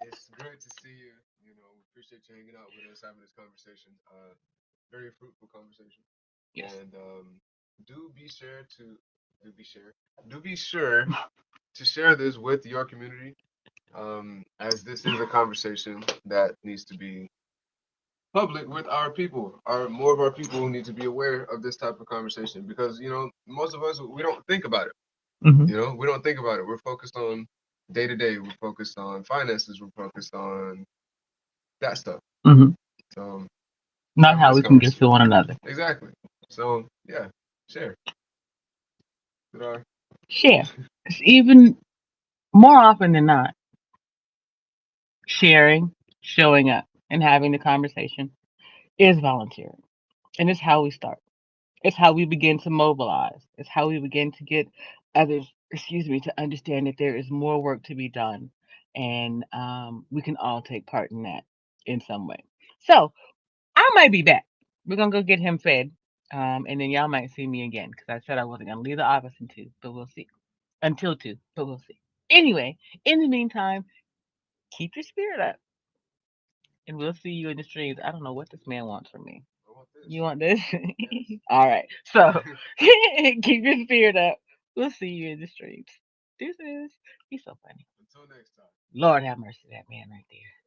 It's great to see you. You know, we appreciate you hanging out with us, having this conversation. Very fruitful conversation.
yes.
And do be sure to do be sure do be sure to share this with your community. As this is a conversation that needs to be public with our people. Our more of our people need to be aware of this type of conversation because most of us we don't think about it.
Hmm.
We don't think about it. We're focused on day to day. We're focused on finances. We're focused on that stuff.
Hmm.
So
Not
having
how
this
we can get
conversation
to one another.
exactly. So yeah, share. Did I?
Share. It's even more often than not, sharing, showing up, and having the conversation is volunteering. And it's how we start. It's how we begin to mobilize. It's how we begin to get others, excuse me, to understand that there is more work to be done. And we can all take part in that in some way. So I might be back. We're going to go get him fed. And then y'all might see me again because I said I wasn't going to leave the office but we'll see. Until 2, but we'll see. Anyway, in the meantime, keep your spirit up and we'll see you in the streams. I don't know what this man wants from me.
I want
You
this.
want this?
Yes.
All right. So keep your spirit up. We'll see you in the streets. This is. He's so funny.
Until next time.
Lord have mercy, that man right there.